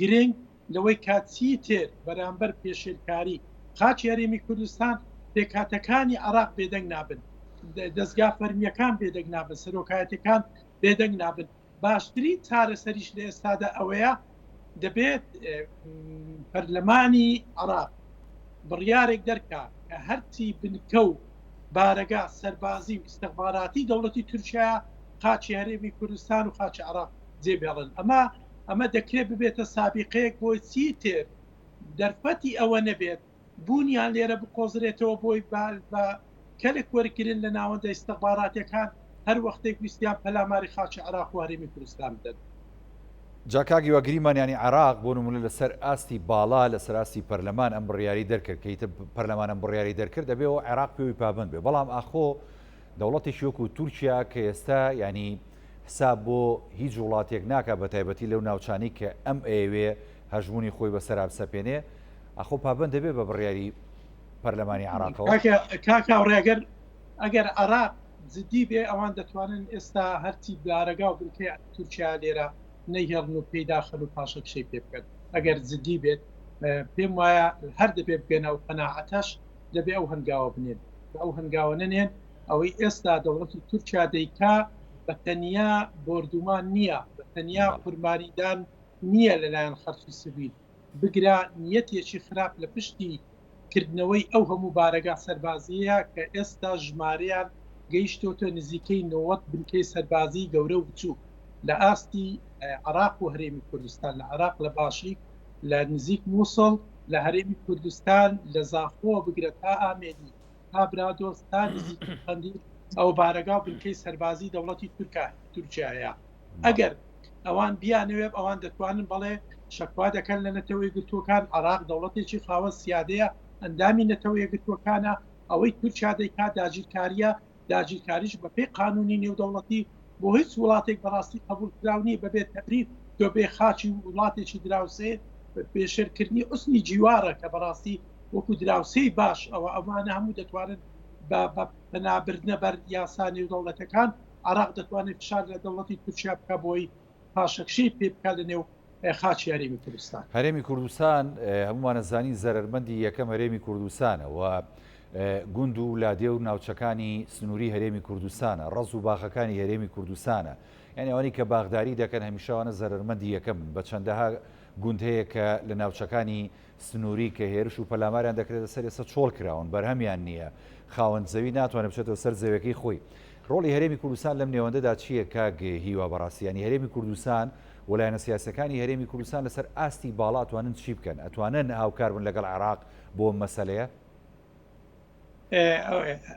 گرنگ لەوەی کاتچی تێر بەرامبەر پێشێرکاری خاچی هەرێمی کوردستان پێکاتەکانی عێراق بێدەنگ نابن دەستگا فەرمیەکان بێدەنگ نابن سەرۆکایەتەکان بێدەنگ نابن باشترین چارەسەریش لە ئێستادا ئەوەیە دەبێت پەرلەمانی عێراق بڕیارێک دەرکا کە هەرچی بنکە و بارەگا سەربازی و ئستەخباراتی دەوڵەتی تورکیا خاچی هەرێمی کوردستان و خاچی عێراق جێبێڵن ئەمە دەکرێت ببێتە سابقەیەک بۆی چی تێر دەرفەتی ئەوە نەبێت بوونیان لێرە بقۆزرێتەوە بۆی بە کەلێک وەرگرن لە ناوەندە ئستەخباراتەکان هەر وەختێک ویستیان پەلاماری خاچی عێراق و هەرێمی کوردستان بدەن جاکاگی وەگریمانیانی عێراق بۆ نمونە لەسەر ئاستی باڵا لەسەر ئاستی پەرلەمان ئەم بڕیاری دەرکرد کەیتە پەرلەمان ئەم بڕیاری دەرکرد دەبێەوە عێراق پێوی پابند بێ بەڵام ئاخۆ دەوڵەتی وەکو تورکیا کە ئێستا ینی حساب بۆ هیچ وڵاتێک ناکە بە تایبەتی لەو ناوچانی کە ئەم ئێوێ هەژمونی خۆی بەسەر بسەپێنێ ئەخۆ پابند دەبێت بە بڕیاری پەرلەمانی عێراقەوە کاکاڕێگەر ئەگەر عێراق جدی بێ ئەوان دەتوانن ئێستا هەرچی بارەگا و بنکەی تورکیا لێرە نەیهێڵن و پێداخل و پاشە کشەی پێ بکەن ئەگەر جدی بێت پێم وایە هەر دەبێ بگەنە و قەناعەتەش دەبێ ئەو هەنگاوە بنێن ئەو هەنگاوە نەنێن ئەوەی ئێستا دەوڵەتی تورکیا دەیکا بە تەنیا بردومان نییە بە تەنیا قوربانیدان نییە لەلایەن خەڵکی سیڤیل بگرا نیەتێکی خراپ لە پشتی کردنەوەی ئەو هەموو بارەگا سەربازیە کە ئێستا ژمارەیان گەیشتۆتە نزیکەی 90 بنکەی سەربازی گەورە و بچوو لە ئاستی عێراق و هەرێمی کوردستان لە عێراق لە باشی لە نزیک مووسڵ لە هەرێمی کوردستان لە زاخۆ بگرێت تا ئامێنی تا برادۆس تا نزیک خەندی ئەو بارەگا و بنکەی سەربازی دەوڵەتی تورکیایە ئەگەر ئەوان بیانەوێت ئەوان دەتوانن بەڵێ شەکوا دەکەن لە نەتەوەی گرتوەکان عێراق دەوڵەتێکی خاوە سیادەیە ئەندامی نەتەوەیە گرتوەکانە ئەوەی تورکیا دەیکا داگیرکاریە داگیرکاریش بەپێی قانونی نێودەوڵەتی بۆ هیچ وڵاتێک بەڕاستی قبول کراونی بەبێت تەبریف دۆ بێ خاچی وڵاتێکی دراوسێ پێشێرکردنی ئوسنی جیوارە کە بەڕاستی وەکو دراوسەی باش ئەوە ئەمانە هەموو دەتوانن بەنابردنە بەر یاسانی و دەوڵەتەکان عراق دەتوانێت فشار لە دەوڵەتی تورکیا بکە بۆی پاشەکشەی پێ بکات لە نێو خاچی هەرێمی کوردستان. هەرێمی کوردستان هەمومانەزانی زەرمەندی یەکەم هەرێمی کوردستانە و گوند و لادێ و ناوچەکانی سنووری هەرێمی کوردستانە، ڕەز و باخەکانی هەرێمی کوردستانە، یعنی ئەوانی کە باغداری دەکەن هەمیشەوانە زەرمەندی یەکەم بە چەندەها گوند هەیە کە لە ناوچەکانی سنووری کە هێرش و پەلاماریان دەکرێت سەر ئێستا چۆڵ کراون بەرهەمیان نییە، خاوەن زەوی ناتوانێت بچێتەوە سەر زەویەکەی خۆی. ڕۆڵی هەرێمی کوردستان لەم نێوەندەدا چییە کاک هیوا بەڕاستیانی هەرێمی کوردستان وەلایەنە سیاسەکانی هەرێمی کوردستان لەسەر ئاستی باڵا ئەتوانن چی بکەن؟ ئەتوانن هاوکار بن لەگەڵ عێراق بۆ مەسەلەیە؟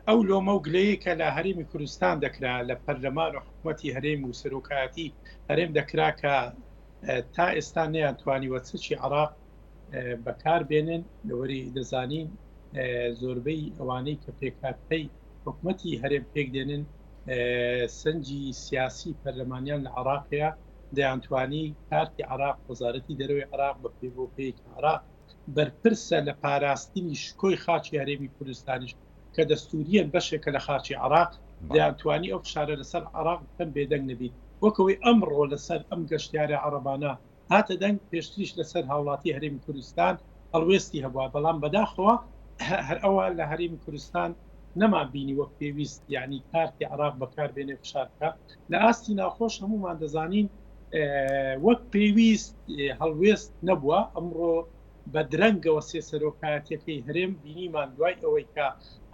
ئەو لۆمە و گلەیە کە لە هەرێمی کوردستان دەکرا لە پەرلەمان و حکوومەتی هەرێم و سەرۆکایەتی هەرێم دەکرا کە تا ئێستا نەیانتوانی وەچەکی عێراق بەکار بێنن لەوەری دەزانین زۆربەی ئەوانەی کە پێکاتەی حکوومەتی هەرێم پێک دێنن سنجی سیاسی پەرلەمانیان لە عێراقەیە دەیانتوانی کارتی عێراق وەزارەتی دەرەوەی عێراق بە پێی عێراق بەرپرسە لە پاراستنی شکۆی خاچی هەرێمی کوردستانیش کە دەستوریەن بەشێکە لە خاچی عێراق دەیانتوانی ئەو فشارە لەسەر عێراق بکەن بێدەنگ نەبیت وەکەوەی ئەمڕۆ لەسەر ئەم گەشتیارە عەرەبانە هاتە دەنگ پێشتریش لەسەر هاوڵاتی هەرێمی کوردستان هەڵوێستی هەبووە بەڵام بەداخەوە هەر ئەوە لە هەرێمی کوردستان نەمان بینی وەک پێویست یعنی کارتی عێراق بەکاربێنێ فشارکە لە ئاستی ناخۆش هەمومان دەزانین وەک پێویست هەڵوێست نەبووە ئەمڕۆ بە درەنگەوە سێ سەرۆکایەتەکەی هەرێم بینیمان دوای ئەوەی کە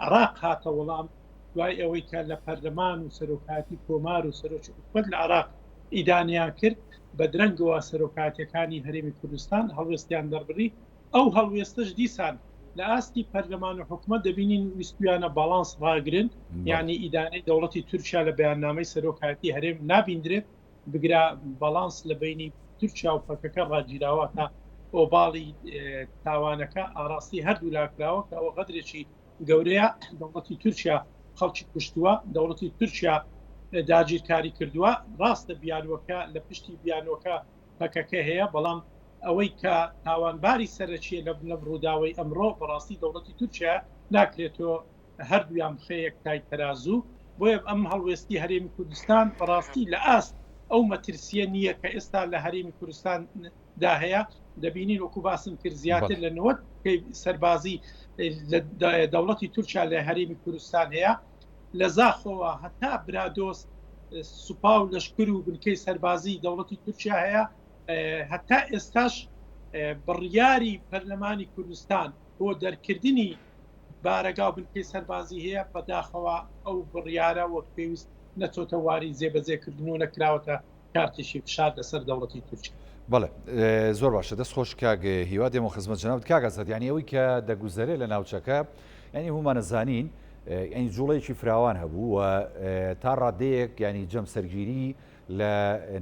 عێراق هاتە وەڵام دوای ئەوەی کە لە پەرلەمان و سەرۆکاتی کۆمار و سەرۆکی حکومەت لە عێراق ئیدانیان کرد بە درەنگەوە سەرۆکاتەکانی هەرێمی کوردستان هەڵوێستیان دەربڕی ئەو هەڵوێستش دیسان لە ئاستی پەرلەمان و حکومەت دەبینین ویستویانە باڵانس ڕاگرن یعنی ئیدانەی دەوڵەتی تورکیا لە بەیاننامەی سەرۆکاتی هەرێم نابیندرێت بگرا باڵانس لە بینی تورکیا و پەکەکە ڕاگیراوە تا ئۆباڵی تاوانەکە ئاراستی هەردوو لاکراوە کە ئەوە قەدرێکی گەورەیە دەوڵەتی تورکیا خەڵکی کوشتووە دەوڵەتی تورکیا داگیرکاری کردووە ڕاستە بیانوەکە لە پشتی بیانوەکە پەکەکە هەیە بەڵام ئەوەی کە تاوانباری سەرچیە لە ڕووداوی ئەمڕۆ بەڕاستی دەوڵەتی تورکیا ناکرێتەوە هەردوویان بخەیەک تای تەرازوو بۆیە ئەم هەڵوێستی هەرێمی کوردستان بەڕاستی لە ئاست ئەو مەترسیە نییە کە ئێستا لە هەرێمی کوردستان دا هەیە دەبینین وەکو باسم کرد زیاتر لە 90 سەربازی دەوڵەتی تورکیا لە هەرێمی کوردستان هەیە لە زاخەوە هەتا برادۆست سوپا و لەشکر و بنکەی سەربازی دەوڵەتی تورکیا هەیە هەتا ئێستاش بڕیاری پەرلەمانی کوردستان بۆ دەرکردنی بارەگا و بنکەی سەربازی هەیە بەداخەوە ئەو بڕیارە وەک پێویست نەچۆتە واری جێبەجێکردن و نەکراوەتە کارتێکی فشار لەسەر دەوڵەتی تورکیا. بەڵێ زۆر باشە دەست خۆش کاک هیوا دێمە خزمەت جەناب کاکەزاد یعنی ئەوەی کە دەگوزارێت لە ناوچەکە ینی هەمومانە زانین ئەنی جوڵەیەکی فراوان هەبوو و تا ڕادەیەک ینی جەم سەرگیری لە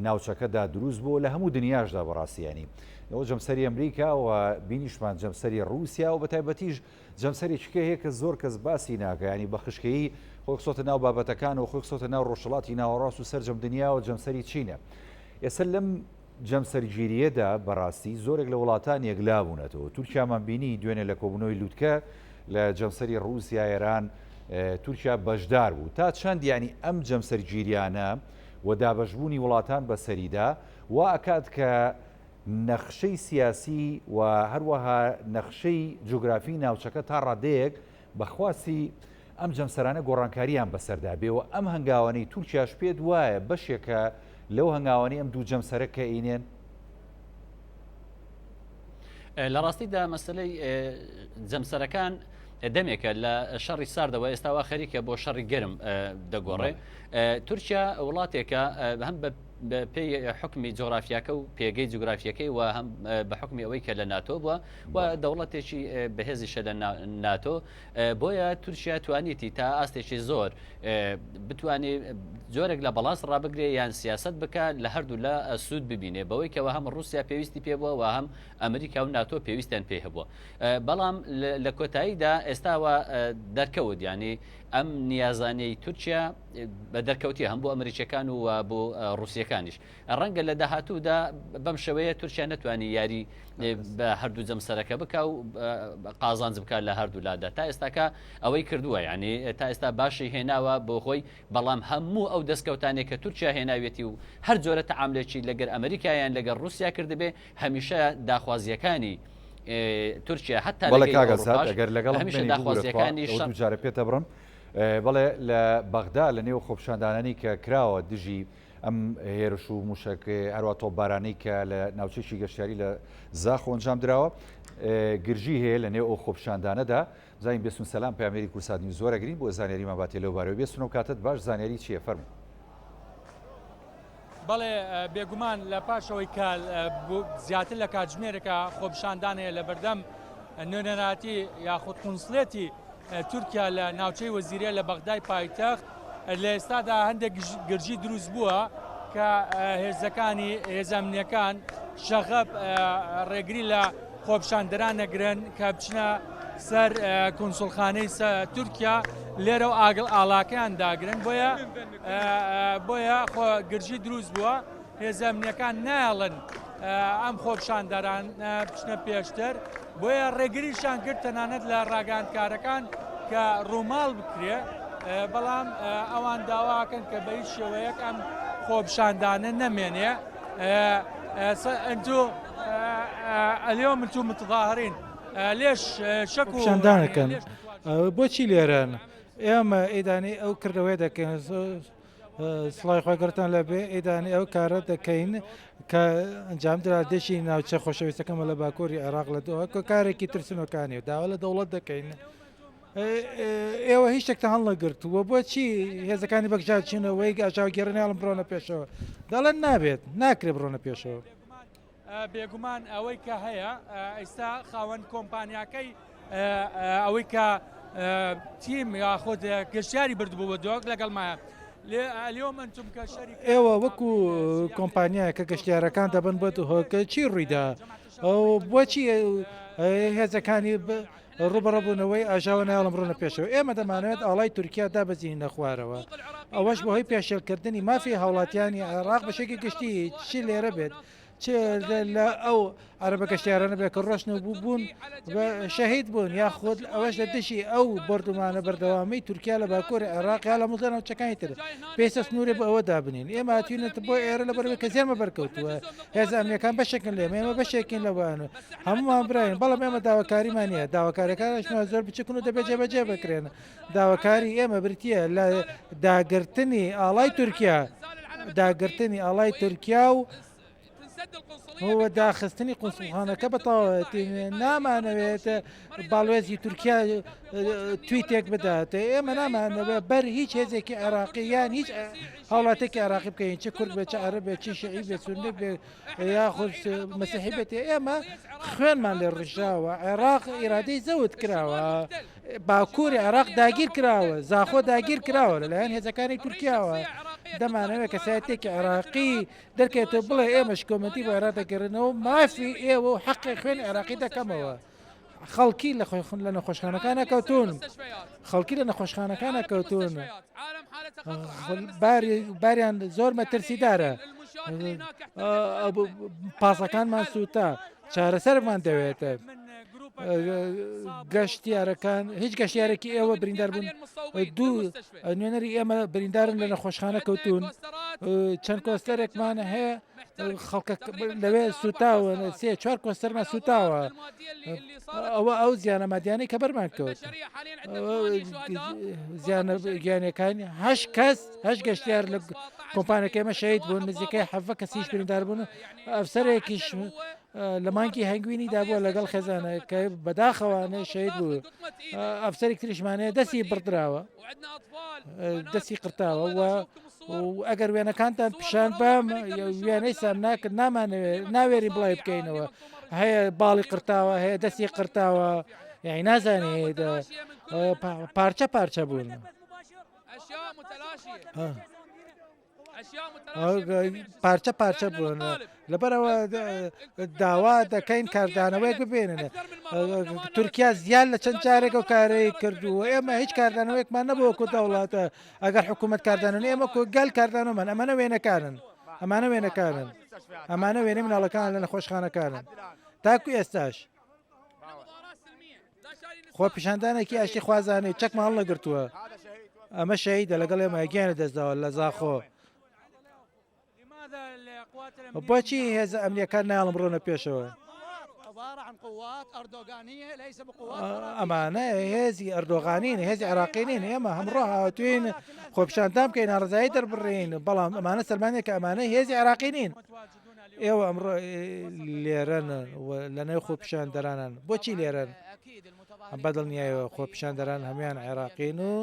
ناوچەکەدا دروست بوو لە هەموو دنیاشدا بەڕاستیانی ئەوە جەمسەری ئەمریکا و بینیشمان جەمسەری رووسیا و بە تایبەتیش جەمسەرێکیکە هەیە کە زۆر کەس باسی ناکە ینی بە خشکەیی خۆی خسۆتە ناو بابەتەکان و خۆی خسۆتە ناو ڕۆژهڵاتی ناوەڕاست و سەرجەم دنیا و جەمسەری چینە ئێستا لەم جەمسەرگیریەدا بەڕاستی زۆرێک لە وڵاتان یەکلابوونەتەوە تورکیامان بینی دوێنێ لە کۆبوونەوەی لووتکە لە جەمسەری رووسیا ئێران تورکیا بەشدار بوو تا چەند ینی ئەم جەمسەرگیریانە و دابەشبوونی وڵاتان بەسەریدا وا ئەکات کە نەخشەی سیاسی و هەروەها نەخشەی جوگرافی ناوچەکە تا ڕادەیەک بەخواستی ئەم جەمسەرانە گۆڕانکاریان بەسەردا بێەوە ئەم هەنگاوانەی تورکیاش پێت وایە بەشێکە لەو هەنگاوانەی ئەم دوو جەمسەرە کە ئینێن لە ڕاستیدا مەسلەی جەمسەرەکان دەمێکە لە شەڕی ساردەوە ئێستاوا خەریکە بۆ شەڕی گەرم دەگۆڕێ تورکیا وڵاتێکە هەم پێی حکمی جۆگرافیاکە و پێگەی جوگرافیەکەی و هەم بە حکمی ئەوەی کە لە ناتۆ بووە و دەوڵەتێکی بەهێزیشە لە ناتۆ بۆیە تورکیا توانیتی تا ئاستێکی زۆر بتوانێت جۆرێک لە بەڵاس ڕابگرێ یان سیاست بکە لە هەردوو لە سوود ببینێ بەوەی کەەوە هەم رووسیا پێویستی پێبووە و هەم ئەمریکا و ناتۆ پێویستیان پێ هەبووە بەڵام لە کۆتاییدا ئێستاوە دەرکەوت ینی ئەم نیازانەی تورکیا بە دەرکەوتی هەم بۆ ئەمریکیەکان و بۆ ڕوسیەکانیش ڕەنگە لە داهاتوودا بەم شێوەیە تورکیا نەتوانی یاری بە هەردوو جەمسەرەکە بکە و قازانج بکات لە هەردوو لادا تا ئێستاکە ئەوەی کردووە یعنی تا ئێستا باشی هێناوە بۆ خۆی بەڵام هەموو ئەو دەستکەوتانێک کە تورکیا هێناوێتی و هەر جۆرە تەعاملێکی لەگەر ئەمریکایان لەگەر رووسیا کردبێ هەمیشە داخوازیەکانی تورکیا حتا بەڵێ کاگەزات ئەگەر لەگەڵ جارە پێتە بڕم بەڵێ لە بەغدا لە نێو خۆپشاندانانی کە کراوە دژی ئەم هێرش و موشک هەروە تۆپبارانەی کە لە ناوچەیەکی گەشتیاری لە زاخۆ ئەنجام درراوە گرژی هەیە لە نێو ئەو خۆپشاندانەدا زانین بێسون سەلام پامێری کورسانی زۆرەگرین بۆ زانیاریمان باتێ لەو بارەوە بێسون و کاتت باش زانیاری چییە فەرمو بەڵێ بێگومان لە پاشەوەی کە زیاتر لە کاتژمێرێکە خۆپشاندانەیە لە بەردەم نوێنەراتی یاخود قونسڵێتی تورکیا لە ناوچەی وەزیرە لە بەغدای پایتەخت لە ئێستادا هەندێک گرژی دروست بووە کە هێزەکانی هێزەمنیەکان شەغەب ڕێگری لە خۆپشاندەران نەگرن کە بچنە سەر کۆنسڵخانەی تورکیا لێرە و ئاڵاکەیان داگرن بۆیە گرژی دروست بووە هێزەمنیەکان نایڵن ئەم خۆپشاندەران بچنە پێشتر بۆیە ڕێگریشان کرد تەنانەت لە ڕاگەاندکارەکان کە ڕووماڵ بکرێ بەڵام ئەوان داواکەن کە بە هیچ شێوەیەک ئەم خۆپشاندانە نەمێنێ ئەنتو اليوم انتم متظاهرين ليش شكوا شاندانەکەن بۆچی لێران ئێمە ئێدانی ئەو کردەوەی دەکەین سڵای خۆگەرتان لەبێ ئێدانی ئەو کارە دەکەین کە ئەنجام درا دێشی ناوچە خۆشەویستەکەمە لە باکووری عێراق لە دۆوە کە کارێکی ترسنەکانی و داوا لە دەوڵەت دەکەین ئێوە هیچ شتێکتە هەڵ نەگرتووە بۆچی هێزەکانی بەکجار چینەوەی ئاژاوگەێڕنیاڵم بڕۆنە پێشەوە دەڵێن نابێت ناکرێ بڕۆنە پێشەوە بێگومان ئەوەی کە هەیە ئێستا خاوەن کۆمپانیاکەی ئەوەی کە تیم یاخۆت گەشتیاری بردبوو بە دۆک لەگەڵمایە ئێوە وەکو کۆمپانیایە کە گەشتیارەکان دەبن بۆ هۆکە چی ڕوویدا بۆچی هێزەکانی ڕوبەڕەبوونەوەی ئاژاوە ناڵم ڕۆنە پێشەوە ئێمە دەمانوێت ئاڵای تورکیا دابەزین نەخوارەوە ئەوەش بەهۆی پێشێلکردنی مافی هاوڵاتیانی عێراق بەشێکی گشتی چی لێرە بێت لە ئەو عەرەبە گەشتیارانە بێت کە ڕۆشن و بوون شەهید بوون یاخود ئەوەش لە دشی ئەو بردومانە بەردەوامی تورکیا لە باکووری عێراق یا لە مزانەوچەکانی تر پێویستە سنوورێ بە ئەوە دابنین ئێمە هاتوینێت بۆ ئێرە لە بەرەوەی کە زێمە بەرکەوتووە هێز ئەمریکان بەشێکن لێمە ئێمە بەشێکین لەوانە هەمومان براین بەڵام ئێمە داواکاریمان نیە داواکاریەکانشمان زۆر بچکن و دەبێت جێبەجێ بکرێن داواکاری ئێمە بریتە لە داگرتنی ئاڵای تورکیا داگرتنی ئاڵای تورکیا و هو داخستنی قونسڵخانەکە بەتەواوەتی نامانەوێت باڵێزی تورکیا تویتێک بدات ئێمە نامانەوێت بەر هیچ هێزێکی عێراقی یان هیچ هاوڵاتێکی عێراقی بکەین چه کورد بێت چه عەرەب بێت چی شیعی بێت سونی بێت یاخود مەسیحی بێت ئێمە خوێنمان لێ ڕژاوە عێراق ئیرادەی زەوت کراوە باکووری عێراق داگیر کراوە زاخۆ داگیر کراوە لەلایەن هێزەکانی تورکیاوە دەمانەوێت کەسایەتێکی عێراقی دەرکێتەوە بڵێ ئێمەش کۆمەتی بۆ عێراق دەگەڕێنەوە مافی ئێوە و حەقی خوێن عێراقی دەکەمەوە خەڵکی لە نەخۆشخانەکانە کەوتون خەڵکی لە نەخۆشخانەکانە کەوتون باریان زۆر مەترسیدارە پاسەکانمان سووتە چارەسەرمان دەوێتە گەشتیارەکان هیچ گەشتیارێکی ئێوە بریندار بوون دوو نوێنەری ئێمە بریندارن لە نەخۆشخانە کەوتون چەند کۆستەرێکمان هەیە خەڵکە لەوێ سوتاوە سێ چوار کۆستەرمان سوتاوە ئەوە ئەو زیانە مادیانەی کە بەرمان کەوت زیانە گیانەکانی هەش کەس هەش گەشتیار لە کۆمپانیەکە ئێمە شەهید بوون نزیکەی حەڤە کەسیش بریندار بوون ئەفسەرێکیش لە مانگی هەنگوینی دابووە لەگەڵ خێزانە کە بەداخەوانە شەهید بوو ئەفسەرێک تریشمانەیە دەستی بڕدراوە دەستی قرتاوە و ئەگەر وێنەکانتان پیشان بام وێنەی سام ناکرد ناوێری بڵای بکەینەوە هەیە باڵی قرتاوە هەیە دەستی قرتاوە یعنی نازانێت پارچە بوون پارچە پارچە بوون لەبەرەوە داوا دەکەین کاردانەوەیەک ببێنن تورکیا زیان لە چەند جارێک و کارەی کردووە ئێمە هیچ کاردانەوەیەکمان نەبووەکو دەوڵاتە ئەگەر حکوومەت کاردانن ئێمە گەل کاردانەوەمان ئەمانە وێنەکانن ئەمانە وێنەی مناڵەکان لە نەخۆشخانەکانن تاکو ئێستاش خۆ پیشاندانێکی ئاشتی خوازانەی چەکمان هەڵ نەگرتووە ئەمە شەهیدە لەگەڵ ئێمە گیانە دەستداوە لە زاخۆ بۆچی هێزە ئەمنیەکان ناڵم ڕۆنە پێشەوە ئەمانە هێزی ئەردۆغانین هێزی عراقینین ئێمە هەمڕۆ هاتوین خۆپیشاندان بکەین ناڕزایی دەربڕین بەڵام ئەمانە سەرمانێک کە ئەمانە هێزی عراقینین ئێوە ئەمڕۆ لێرەن لە نێو خۆپیشاندەرانان بۆچی لێرەن ئەم بەدڵ نیایەوە خۆپیشاندەران هەمان عێراقین و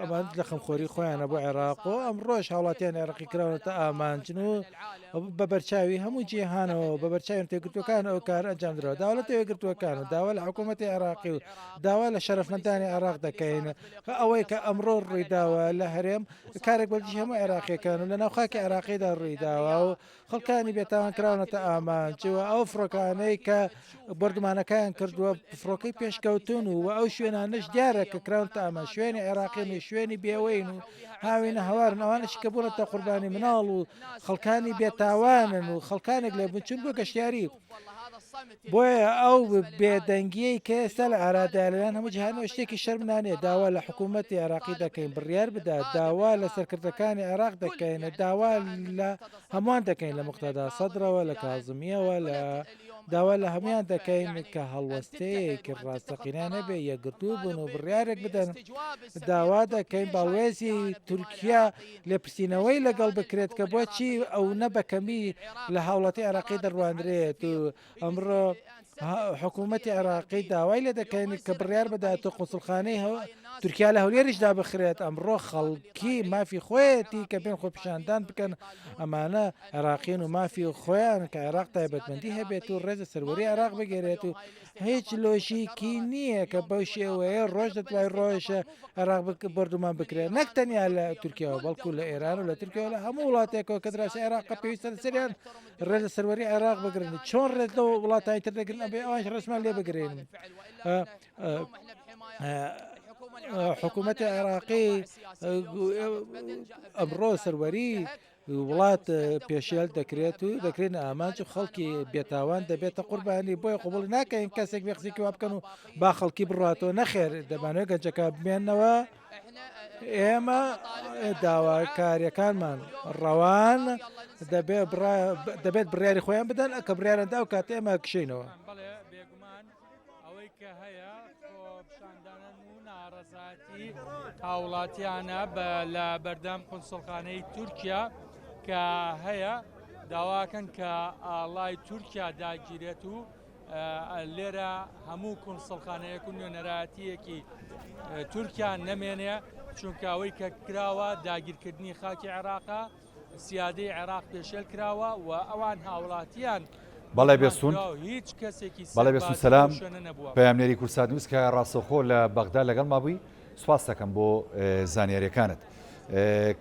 ئەمان لە خەمخۆری خۆیانە بۆ عێراق و ئەم ڕۆژ هاوڵاتیان عێراقی کراونەتە ئامانجن و بە بەرچاوی هەموو جیهانەوە بە بەرچاوی تێگرتوەکان ئەو کار ئەنجام درەوە داوا لە تێگرتوەکان و داوا لە حکوومەتی عێراقی و داوا لە شەرەفمەندانی عێراق دەکەین ئەوەی کە ئەمڕۆ ڕوویداوە لە هەرێم کارێک بەرجی هەموو عێراقیەکان و لە ناوخاکی عێراقیدا ڕوویداوە و خەڵکانی بێتاوان کراونەتە ئامانجوە ئەو فڕۆکانەی کە بردمانەکان کردووە فڕۆکەی پێشکەوتون و ئەو شوێنانش دیارە کە کراونتە ئامان شوێنی عێراقین و شوێنی بێوەین و هاوینە هەوارن ئەوانش کە بوونەتە قوربانی مناڵ و خەڵکانی بێتاوانن و خەڵکانێک لە بچون بۆ گەشتیاری بۆیە ئەو بێدەنگیەی کە ئێستا لە ئارادایان هەموو جیهانەوە شتێکی شەرمنانێ داوا لە حکوومەتی عێراقی دەکەین بڕیار بدات داوا لە سەرکردەکانی عێراق دەکەین داوا لە هەمووان دەکەین لە مقتەدا سەدرەوە لە کازمیەوە لە داوا لە هەمویان دەکەین کە هەڵوەستەیەکی ڕاستەقینانە بێ یەکگرتوو بوون و بڕیارێک بدەن داوا دەکەین باڵێزی تورکیا لێ پرسیینەوەی لەگەڵ بکرێت کە بۆچی ئەو نەبەکەمی لە هاوڵاتی عێراقی دەڕواندرێت و ئەمڕۆ حکوومەتی عێراقی داوای لێ دەکەین کە بڕیار بدات و قوسڵخانەی تورکیا لە هەولێریشدا بخرێت ئەمڕۆ خەڵکی مافی خۆیەتی کە بێن خۆپیشاندان بکەن ئەمانە عێراقین و مافی خۆیان کە عێراق تایبەتمەندی هەبێت و ڕێزە سەروەری عێراق بگێرێت و هیچ لۆژیکی نییە کە بەو شێوەیە ڕۆژ دەتوای ڕۆژە عێراق بردومان بکرێت نەک تەنیا لە تورکیاوە بەڵکو لە ئێران و لە تورکیاوە لە هەموو وڵاتێکەوە کە دراسی عێراق پێویستە لەسەریان ڕێزە سەروەری عێراق بگرن چۆن ڕێز لەوە وڵاتانی تر دەگرن ئەبێ ئەوانش ڕسمان لێ بگرێن حکوومەتی عێراقی ئەمڕۆ سەروەری وڵات پێشێل دەکرێت و دەکرێن ئامانج و خەڵکی بێتاوان دەبێتە قوربانی بۆی قوبڵ ناکەین کەسێک بێخزیکی وا بکەن و با خەڵکی بڕاتەوە نەخێر دەبانێت گەنجەکە بمێنەوە ئێمە داواکاریەکانمان ڕەوان دەبێت بڕیاری خۆیان بدەن ئەکە بڕیارەندا و کات ئێمە کشینەوە هاوڵاتیانە لە بەردەم قونسڵخانەی تورکیا کە هەیە داواکەن کە ئاڵای تورکیا داگیرێت و لێرە هەموو قونسڵخانەیەک و نوێنەرایەتیەکی تورکیا نەمێنێ چونکە ئەوەی کە کراوە داگیرکردنی خاکی عێراقا سیادەی عێراق پێشێل کراوە و ئەوان هاوڵاتیان بەڵێ بێستون هیچ کەسێکی بەڵێ بێستون سەلام پەیامنێری کورسات نووس کە ڕاستەوخۆ لە بەغدا لەگەڵ مابووی سوپاس دەکەم بۆ زانیاریەکانت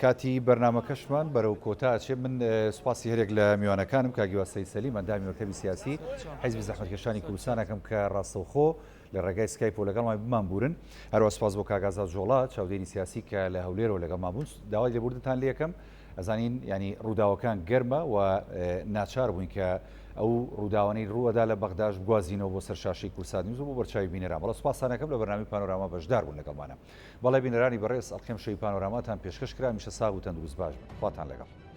کاتی بەرنامەکەشمان بەرەو کۆتاچێ من سوپاسی هەرێک لە میوانەکانم کاگیواسەی سەلی مەندامی مەکتەبی سیاسی حیزبی زەحمەتکێشانی کوردستانەکەم کە ڕاستەوخۆ لە ڕێگای سکایپ و لەگەڵ بمان بورن هەروە سوپاس بۆ کاگازات جۆڵا چاودێری سیاسی کە لە هەولێرەوە لەگەڵ مابوون داوای لێبوردتان لێ یەکەم ئەزانین ینی ڕووداوەکان گەرمە و ناچار بووین کە ئەو ڕووداوانەی ڕووەدا لە بەغداش بگوازینەوە بۆ سەرشاشی کورسات نیوز و بۆ بەرچاوی بینەران بەڵام سوپاسانەکەم لە بەرنامەی پانۆراما بەشدار بوون لەگەڵمانە بەڵێ بینەرانی بەڕێز ئەڵقێم شەوی پانۆراماتان پێشکەش کرا میشە ساغ و تەندروست باش بن خواتان لەگەڵ